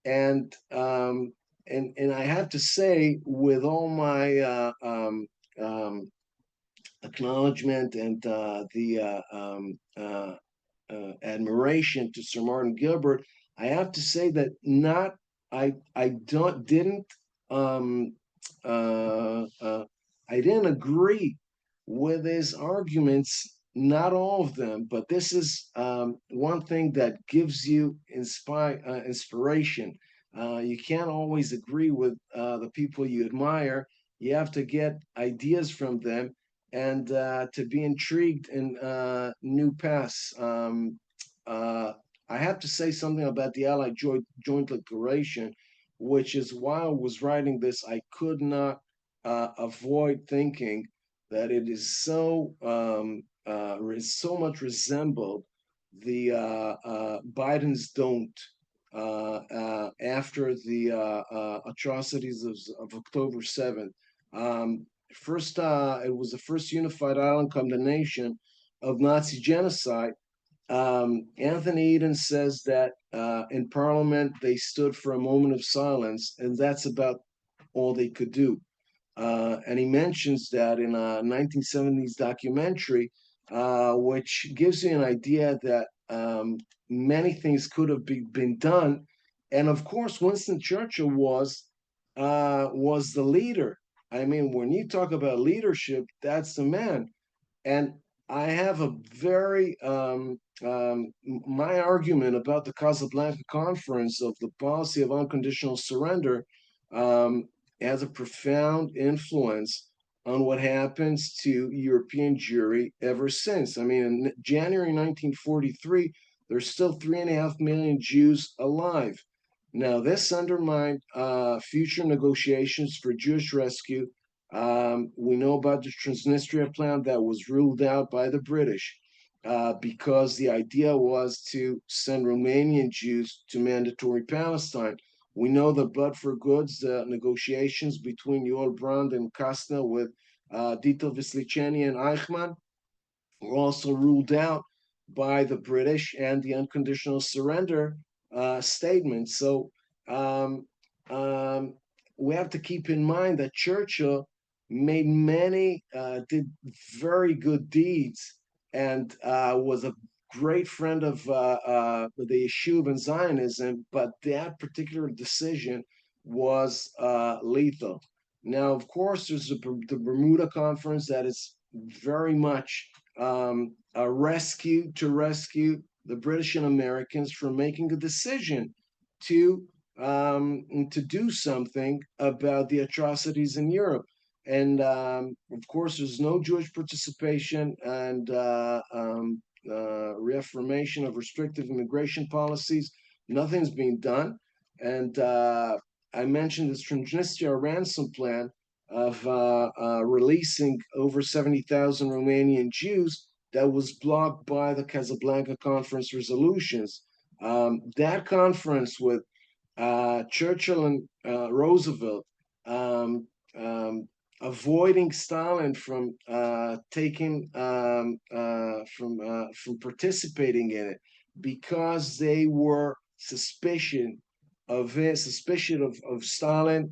and I have to say, with all my acknowledgement and the admiration to Sir Martin Gilbert, I have to say that I didn't agree with his arguments, not all of them, but this is one thing that gives you inspiration. You can't always agree with the people you admire. You have to get ideas from them and to be intrigued in new paths. I have to say something about the Allied Joint Declaration, which is, while I was writing this, I could not avoid thinking that it is so much resembled the Biden's don't after the atrocities of October 7th. First, it was the first unified island condemnation of Nazi genocide. Anthony Eden says that in Parliament they stood for a moment of silence, and that's about all they could do. And he mentions that in a 1970s documentary, which gives you an idea that many things could have been done. And of course, Winston Churchill was the leader. I mean, when you talk about leadership, that's the man. And I have a very my argument about the Casablanca Conference of the policy of unconditional surrender has a profound influence on what happens to European Jewry ever since. I mean, in January 1943, there's still 3.5 million Jews alive. Now, this undermined future negotiations for Jewish rescue. We know about the Transnistria plan that was ruled out by the British because the idea was to send Romanian Jews to mandatory Palestine. We know that Blood for Goods, the negotiations between Yoel Brand and Kastner with Dieter Wislicheny and Reichman were also ruled out by the British and the unconditional surrender statement. So we have to keep in mind that Churchill made did very good deeds, and was a great friend of the Yishuv and Zionism, but that particular decision was lethal. Now, of course, there's the Bermuda Conference that is very much a rescue the British and Americans from making a decision to do something about the atrocities in Europe. And of course, there's no Jewish participation and reaffirmation of restrictive immigration policies. Nothing's being done. And I mentioned this Transnistria ransom plan of releasing over 70,000 Romanian Jews that was blocked by the Casablanca Conference resolutions. That conference with Churchill and Roosevelt avoiding Stalin from from participating in it because they were suspicious of Stalin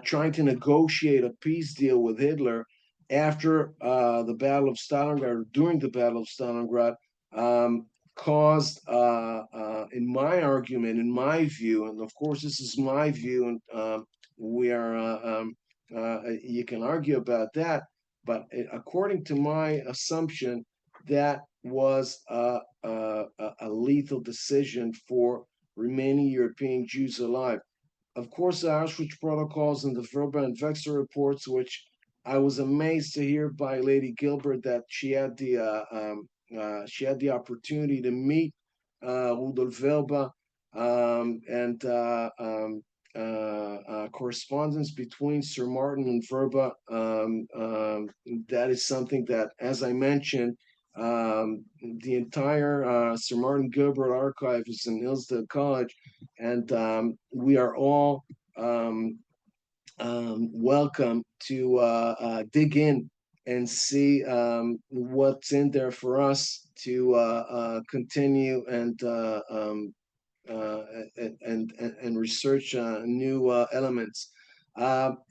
trying to negotiate a peace deal with Hitler. after the Battle of Stalingrad, or during the Battle of Stalingrad, caused, in my argument, in my view, and of course this is my view, and we are, you can argue about that, but according to my assumption, that was a lethal decision for remaining European Jews alive. Of course, the Auschwitz protocols and the Verba and Vexer reports, which I was amazed to hear by Lady Gilbert that she had the opportunity to meet Rudolf Verba, and correspondence between Sir Martin and Verba. That is something that, as I mentioned, the entire Sir Martin Gilbert archive is in Hillsdale College, and we are all welcome to dig in and see what's in there for us to continue and research new elements.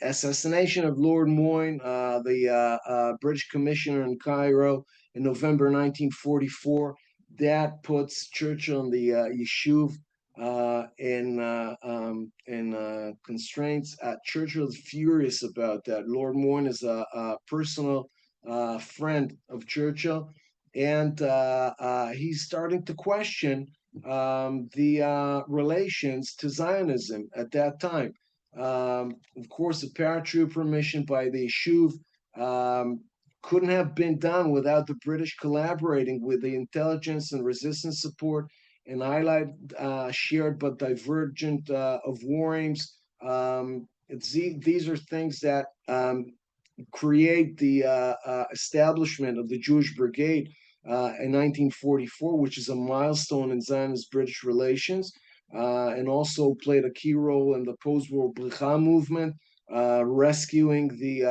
Assassination of Lord I.M.O.N, the British commissioner in Cairo in November 1944, that puts Churchill and the Yishuv in constraints. Churchill is furious about that. Lord I.M.O.N is a personal friend of Churchill, and he's starting to question the relations to Zionism at that time. Of course, the paratrooper mission by the Yishuv couldn't have been done without the British collaborating with the intelligence and resistance support and allied shared but divergent of war aims. These are things that create the establishment of the Jewish Brigade in 1944, which is a milestone in Zionist-British relations, and also played a key role in the post-war Bricha movement, rescuing the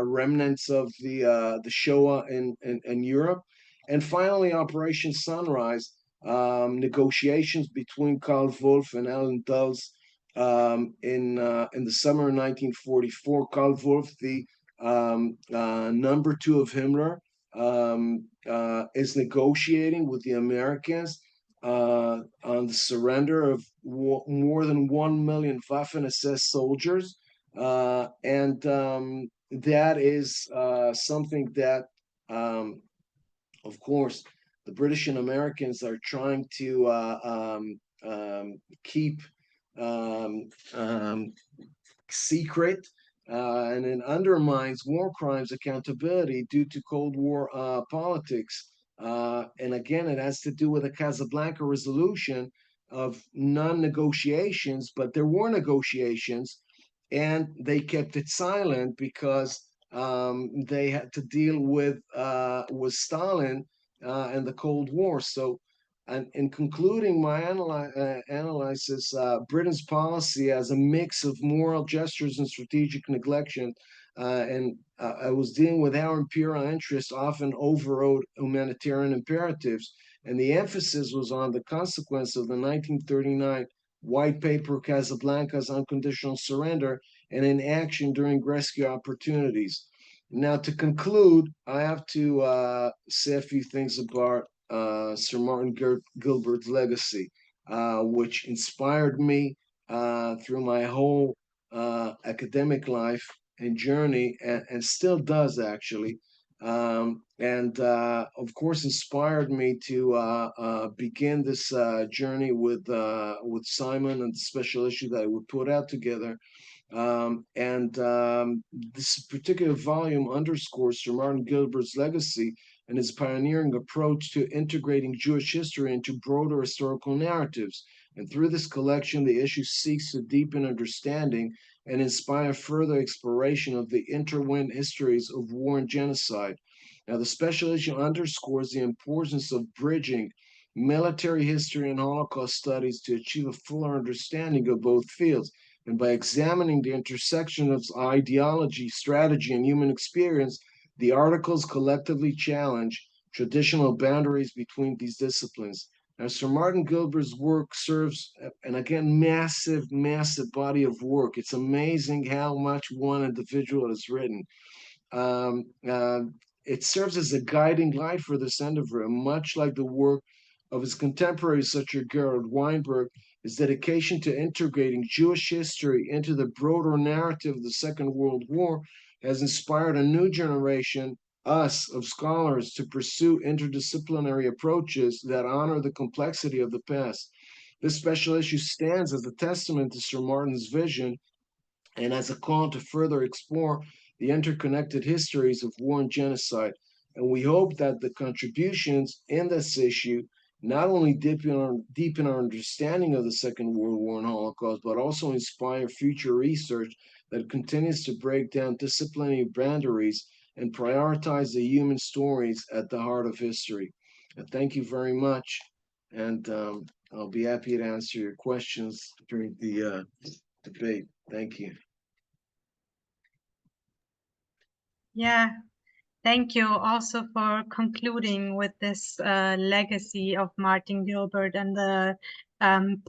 remnants of the Shoah in Europe. And finally, Operation Sunrise, negotiations between Karl Wolff and Alan Dulles in the summer of 1944. Karl Wolff, the number 2 of Himmler, is negotiating with the Americans on the surrender of more than 1 million Waffen-SS soldiers. And that is something that, of course, the British and Americans are trying to keep secret, and it undermines war crimes accountability due to Cold War politics. And again, it has to do with the Casablanca resolution of non-negotiations, but there were negotiations, and they kept it silent because they had to deal with Stalin and the Cold War. So, and in concluding my analysis, Britain's policy as a mix of moral gestures and strategic neglection, and I was dealing with how imperial interests often overrode humanitarian imperatives, and the emphasis was on the consequence of the 1939 White Paper, Casablanca's unconditional surrender, and inaction during rescue opportunities. Now, to conclude, I have to say a few things about Sir Martin Gilbert's legacy, which inspired me through my whole academic life and journey, and still does actually, and of course inspired me to begin this journey with Simon and the special issue that I would put out together. This particular volume underscores Sir Martin Gilbert's legacy and his pioneering approach to integrating Jewish history into broader historical narratives. And through this collection, the issue seeks to deepen understanding and inspire further exploration of the intertwined histories of war and genocide. Now, the special issue underscores the importance of bridging military history and Holocaust studies to achieve a fuller understanding of both fields. And by examining the intersection of ideology, strategy, and human experience, the articles collectively challenge traditional boundaries between these disciplines. Now, Sir Martin Gilbert's work serves, and again, massive body of work. It's amazing how much one individual has written. it serves as a guiding light for this endeavor, much like the work of his contemporaries such as Gerhard Weinberg. His dedication to integrating Jewish history into the broader narrative of the Second World War has inspired a new generation, us, of scholars to pursue interdisciplinary approaches that honor the complexity of the past. This special issue stands as a testament to Sir Martin's vision and as a call to further explore the interconnected histories of war and genocide. And we hope that the contributions in this issue not only deepen our understanding of the Second World War and Holocaust, but also inspire future research that continues to break down disciplinary boundaries and prioritize the human stories at the heart of history. And thank you very much. And I'll be happy to answer your questions during the debate. Thank you. Yeah, thank you also for concluding with this legacy of Martin Gilbert and the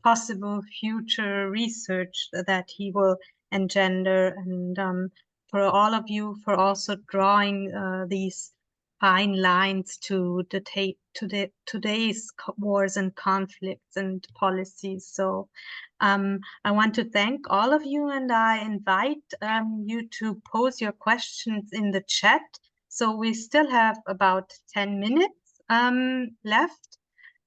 possible future research that he will engender, and for all of you for also drawing these fine lines to today's wars and conflicts and policies. So I want to thank all of you, and I invite you to pose your questions in the chat. So we still have about 10 minutes left.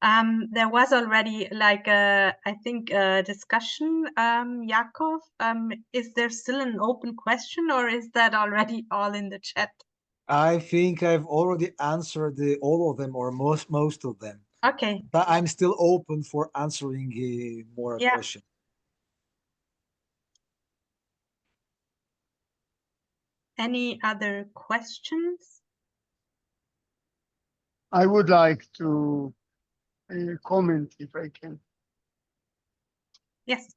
There was already like I think a discussion, Yaacov. Is there still an open question, or is that already all in the chat? I think I've already answered all of them, or most of them. Okay. But I'm still open for answering more questions. Any other questions? I would like to comment if I can. Yes.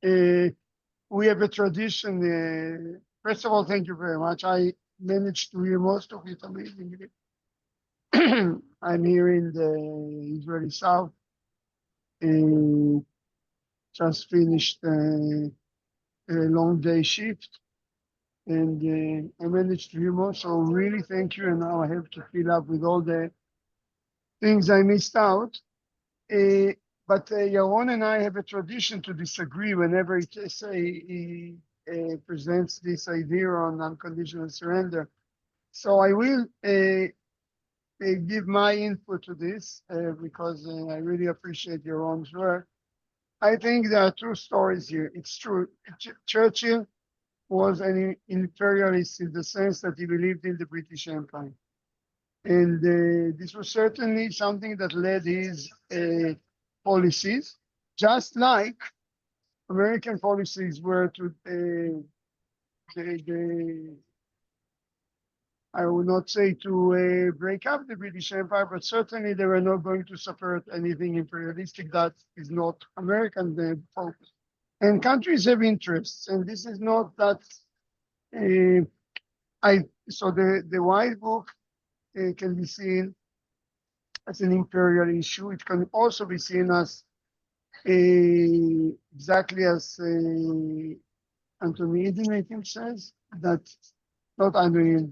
We have a tradition. First of all, thank you very much. I managed to hear most of it amazingly. I'm here in the Israeli South. Just finished a long day shift, and I managed to hear most. So really thank you. And now I have to fill up with all the things I missed out. But Yaron and I have a tradition to disagree whenever he presents this idea on unconditional surrender. So I will give my input to this because I really appreciate Yaron's work. I think there are two stories here. It's true. Churchill was an imperialist in the sense that he believed in the British Empire. And this was certainly something that led his policies, just like American policies were to I would not say to break up the British Empire, but certainly they were not going to support anything imperialistic. That is not American focus. And countries have interests, and this is not that. So the White Book can be seen as an imperial issue. It can also be seen as exactly as Anthony Eden, I think, says that. Not Anthony,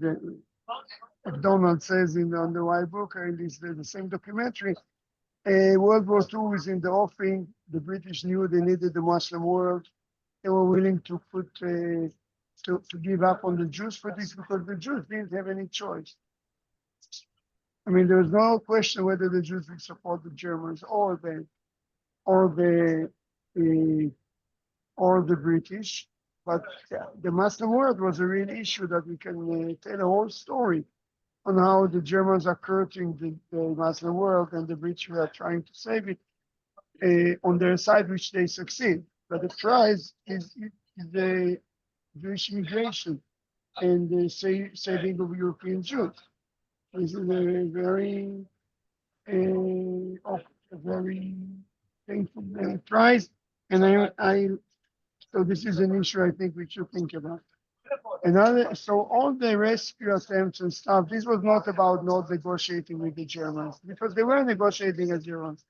MacDonald says on the White Book, and it's the same documentary. World War II is in the offing. The British knew they needed the Muslim world. They were willing to put to give up on the Jews for this because the Jews didn't have any choice. I mean, there was no question whether the Jews would support the Germans or the British. But the Muslim world was a real issue that we can tell a whole story on how the Germans are curtailing the Muslim world and the British are trying to save it on their side, which they succeed. But the prize is the Jewish immigration and the saving of European Jews. This is a very painful prize, and so this is an issue I think we should think about. So all the rescue attempts and stuff, this was not about not negotiating with the Germans, because they were negotiating as Germans.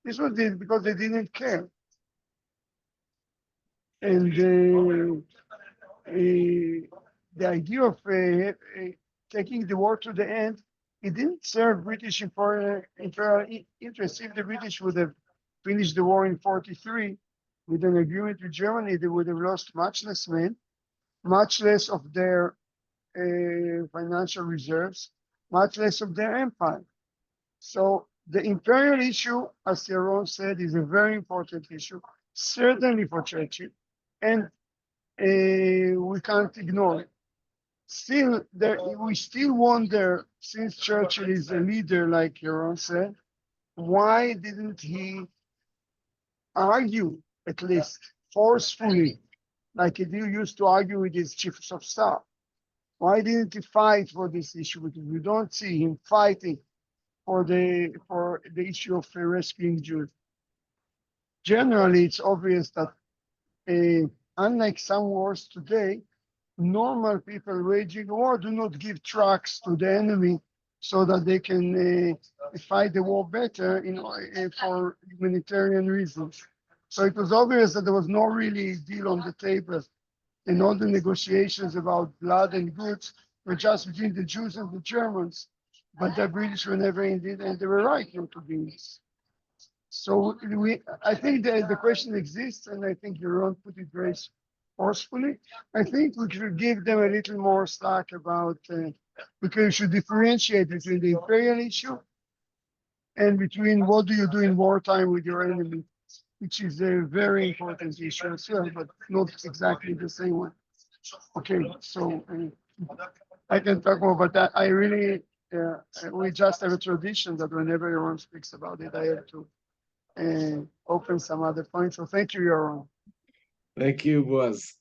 This was because they didn't care. And the idea of taking the war to the end, it didn't serve British imperial interests. If the British would have finished the war in 43 with an agreement with Germany, they would have lost much less men, much less of their financial reserves, much less of their empire. So the imperial issue, as Yaron said, is a very important issue, certainly for Churchill, and we can't ignore it. Still, we still wonder, since Churchill is a leader, like Yaron said, why didn't he argue, at least forcefully, like he used to argue with his chiefs of staff? Why didn't he fight for this issue? Because we don't see him fighting for the issue of rescuing Jews. Generally, it's obvious that unlike some wars today, normal people waging war do not give trucks to the enemy so that they can fight the war better for humanitarian reasons. So it was obvious that there was no really deal on the table, and all the negotiations about blood and goods were just between the Jews and the Germans, but the British were never in it, and they were right not to be in this. So I think the question exists, and I think Yaron put it very forcefully. I think we should give them a little more slack about, because we should differentiate between the imperial issue and between what do you do in wartime with your enemy, which is a very important issue as well, but not exactly the same one. Okay, so I can talk more about that. I really, we just have a tradition that whenever Yaron speaks about it, I have to open some other points. So thank you, Yaron. Thank you, Boaz.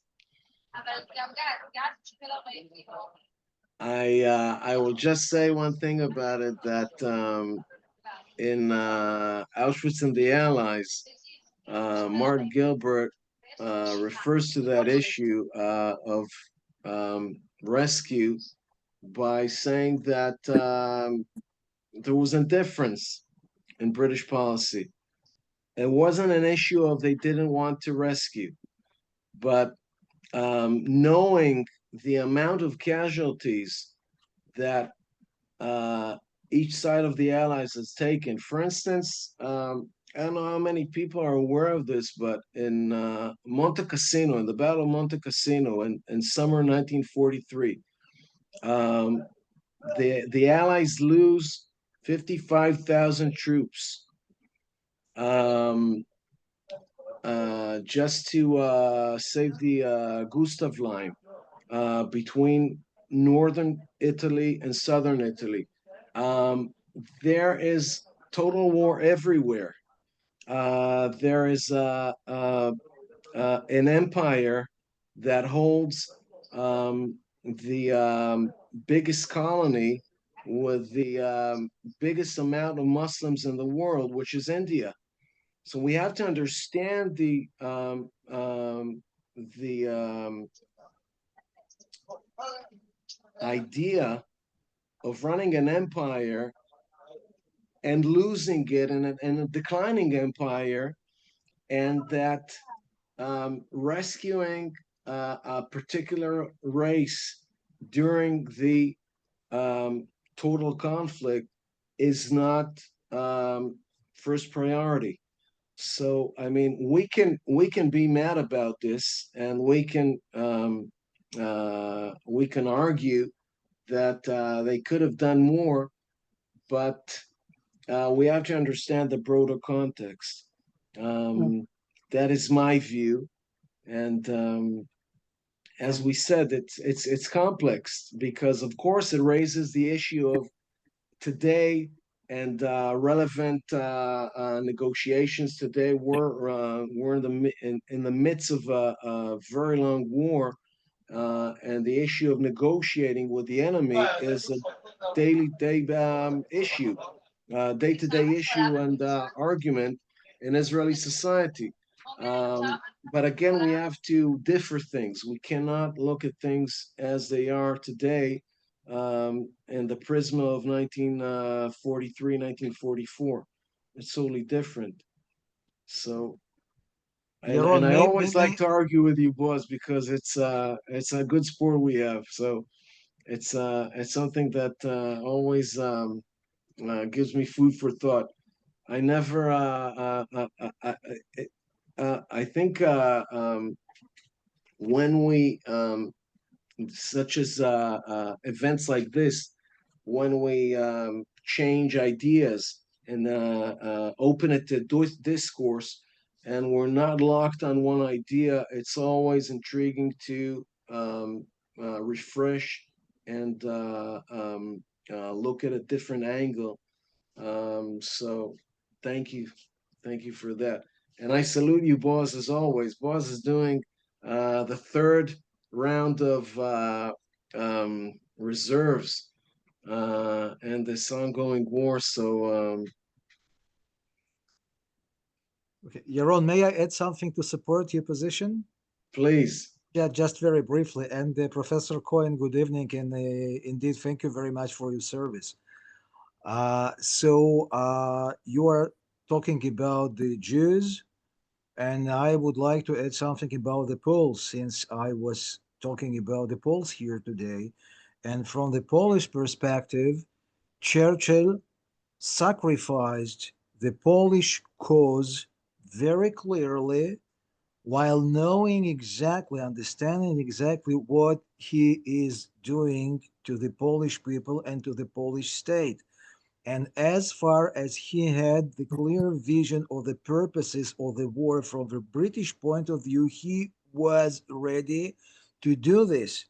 I will just say one thing about it, that in Auschwitz and the Allies, Martin Gilbert refers to that issue of rescue by saying that there was indifference in British policy. It wasn't an issue of they didn't want to rescue, but knowing the amount of casualties that each side of the Allies has taken. For instance, I don't know how many people are aware of this, but in Monte Cassino, in the Battle of Monte Cassino in summer 1943, the Allies lose 55,000 troops just to save the Gustav Line between northern Italy and southern Italy. There is total war everywhere. There is an empire that holds the biggest colony with the biggest amount of Muslims in the world, which is India. So we have to understand the idea of running an empire and losing it in a declining empire, and that rescuing a particular race during the total conflict is not first priority. So I mean, we can be mad about this, and we can argue that they could have done more, but we have to understand the broader context. That is my view, and as we said, it's complex because, of course, it raises the issue of today and relevant negotiations today. We're in the midst of a very long war, and the issue of negotiating with the enemy is a day-to-day issue, day-to-day issue and argument in Israeli society. But again, we have to differ things. We cannot look at things as they are today in the prism of 1943, 1944. It's totally different. So And I always like to argue with you, boss, because it's a good sport we have. So it's something that always gives me food for thought. I never I think when we such as events like this, when we change ideas and open it to discourse, and we're not locked on one idea, it's always intriguing to refresh and look at a different angle. So thank you. Thank you for that. And I salute you, boss, as always. Boss is doing the third round of reserves and this ongoing war. So, Okay, Yaron, may I add something to support your position? please. Yeah, just very briefly. And Professor Cohen, good evening, and indeed, thank you very much for your service. You are talking about the Jews, and I would like to add something about the Poles, since I was talking about the Poles here today. And from the Polish perspective, Churchill sacrificed the Polish cause very clearly, while knowing exactly, understanding exactly what he is doing to the Polish people and to the Polish state. And as far as he had the clear vision of the purposes of the war from the British point of view, he was ready to do this.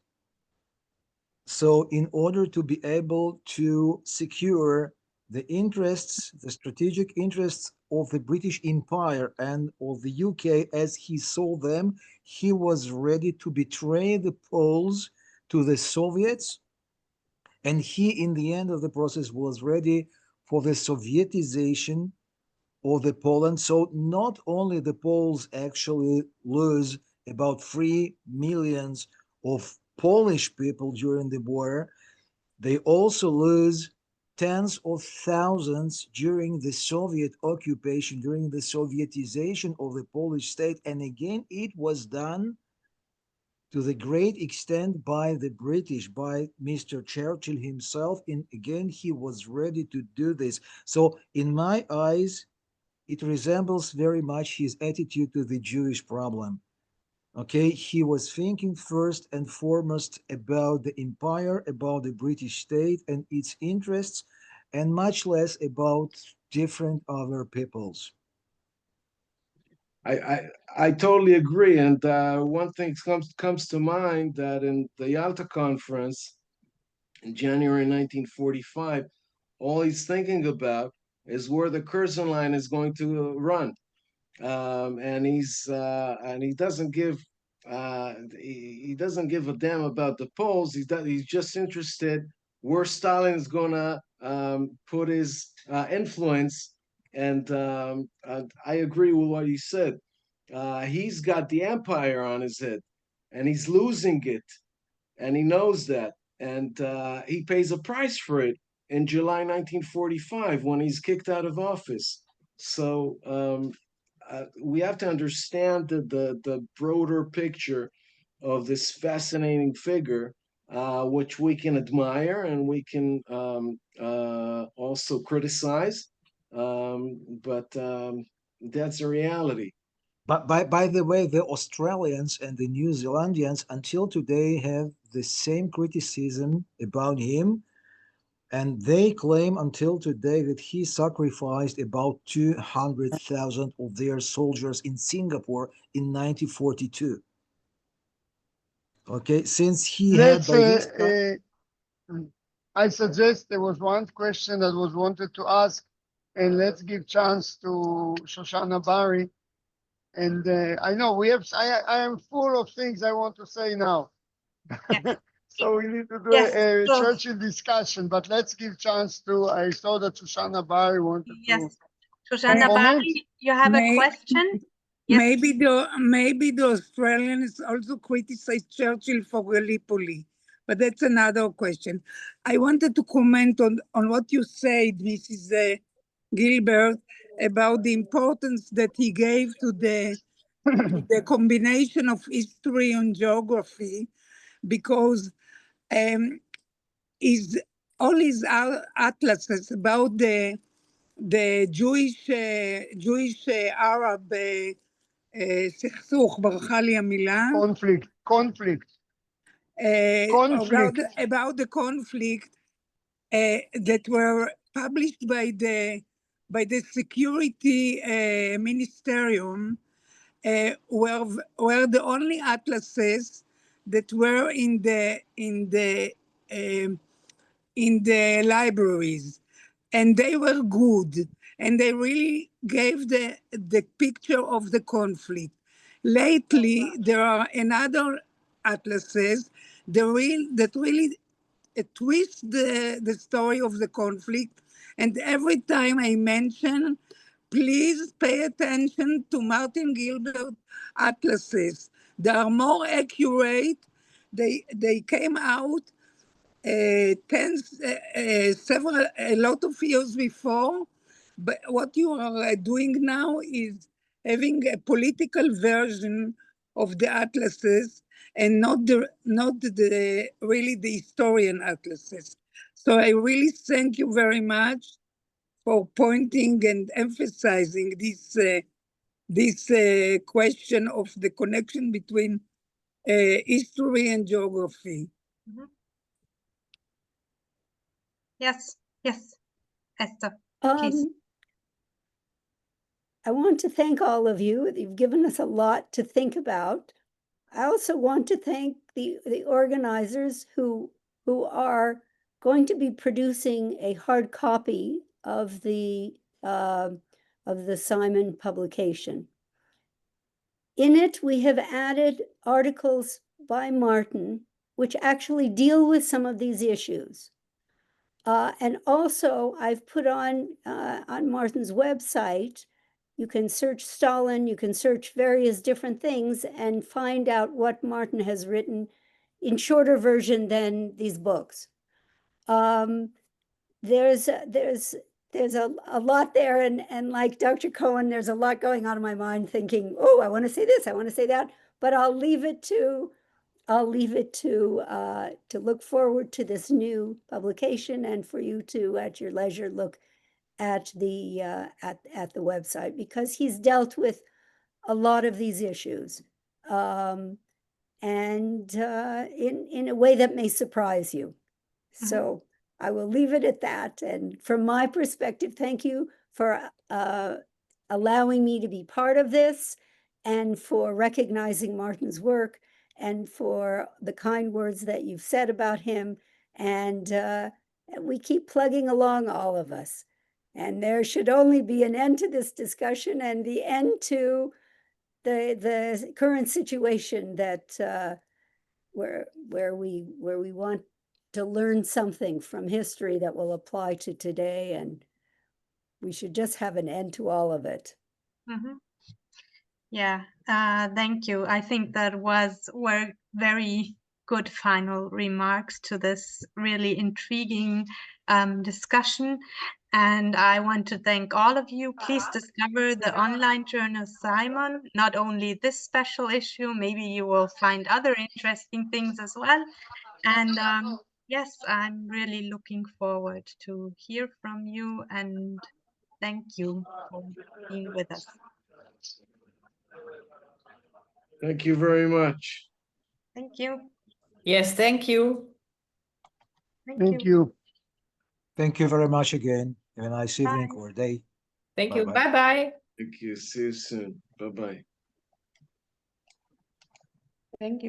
So in order to be able to secure the interests, the strategic interests of the British Empire and of the UK as he saw them, he was ready to betray the Poles to the Soviets. And he, in the end of the process, was ready for the Sovietization of the Poland. So not only the Poles actually lose about 3 million of Polish people during the war, they also lose tens of thousands during the Soviet occupation, during the Sovietization of the Polish state. And again, it was done to the great extent by the British, by Mr. Churchill himself. And again, he was ready to do this. So in my eyes, it resembles very much his attitude to the Jewish problem. Okay, he was thinking first and foremost about the empire, about the British state and its interests, and much less about different other peoples. I totally agree. And one thing comes to mind, that in the Yalta Conference in January 1945, all he's thinking about is where the Curzon line is going to run. And he doesn't give he doesn't give a damn about the Poles. He's just interested where Stalin is going to put his influence. And I agree with what you said. He's got the empire on his head, and he's losing it, and he knows that, and he pays a price for it in July 1945 when he's kicked out of office. So we have to understand the broader picture of this fascinating figure, which we can admire and we can also criticize, but that's a reality. But by the way, the Australians and the New Zealandians until today have the same criticism about him. And they claim until today that he sacrificed about 200,000 of their soldiers in Singapore in 1942. Okay, since he had by this time... I suggest there was one question that was wanted to ask, and let's give chance to Shoshana Bari. And I know I am full of things I want to say now. Yeah. So we need to do Yes, a so- Churchill discussion, but let's give chance to, I saw that Shoshana Bari wanted Yes, to Shoshana comment. Bari, you have a question? Yes. Maybe the Australians also criticize Churchill for Gallipoli, but that's another question. I wanted to comment on what you said, Mrs. Gilbert, about the importance that he gave to the the combination of history and geography, because all his atlases about the Jewish Arab סכסוך, ברכה לי המילה. Conflict. About the conflict that were published by the security ministerium were the only atlases that were in the libraries, and they were good, and they really gave the picture of the conflict. Lately, there are another atlases that really twist the story of the conflict, and every time I mention, please pay attention to Martin Gilbert atlases. They are more accurate. They came out a lot of years before, but what you are doing now is having a political version of the atlases and not really the historian atlases. So I really thank you very much for pointing and emphasizing this question of the connection between history and geography. Mm-hmm. Yes, Esther, please. I want to thank all of you. You've given us a lot to think about. I also want to thank the organizers who are going to be producing a hard copy of the Simon publication. In it, we have added articles by Martin, which actually deal with some of these issues. And also, I've put on Martin's website, you can search Stalin, you can search various different things and find out what Martin has written in shorter version than these books. There's a lot there, and like Dr. Cohen, there's a lot going on in my mind thinking, oh, I want to say this, I want to say that, but I'll leave it to look forward to this new publication and for you to, at your leisure, look at the website, because he's dealt with a lot of these issues, and in a way that may surprise you. So I will leave it at that. And from my perspective, thank you for allowing me to be part of this, and for recognizing Martin's work, and for the kind words that you've said about him. And we keep plugging along, all of us. And there should only be an end to this discussion, and the end to the current situation that where we want to learn something from history that will apply to today, and we should just have an end to all of it. Mm-hmm. Yeah, thank you. I think that were very good final remarks to this really intriguing discussion. And I want to thank all of you. Please discover the online journal Simon, not only this special issue, maybe you will find other interesting things as well. And yes, I'm really looking forward to hear from you, and thank you for being with us. Thank you very much. Thank you. Yes, thank you. Thank you. Thank you very much again. Have a nice evening Bye. or day. Thank you. Bye-bye. Bye-bye. Thank you. See you soon. Bye-bye. Thank you.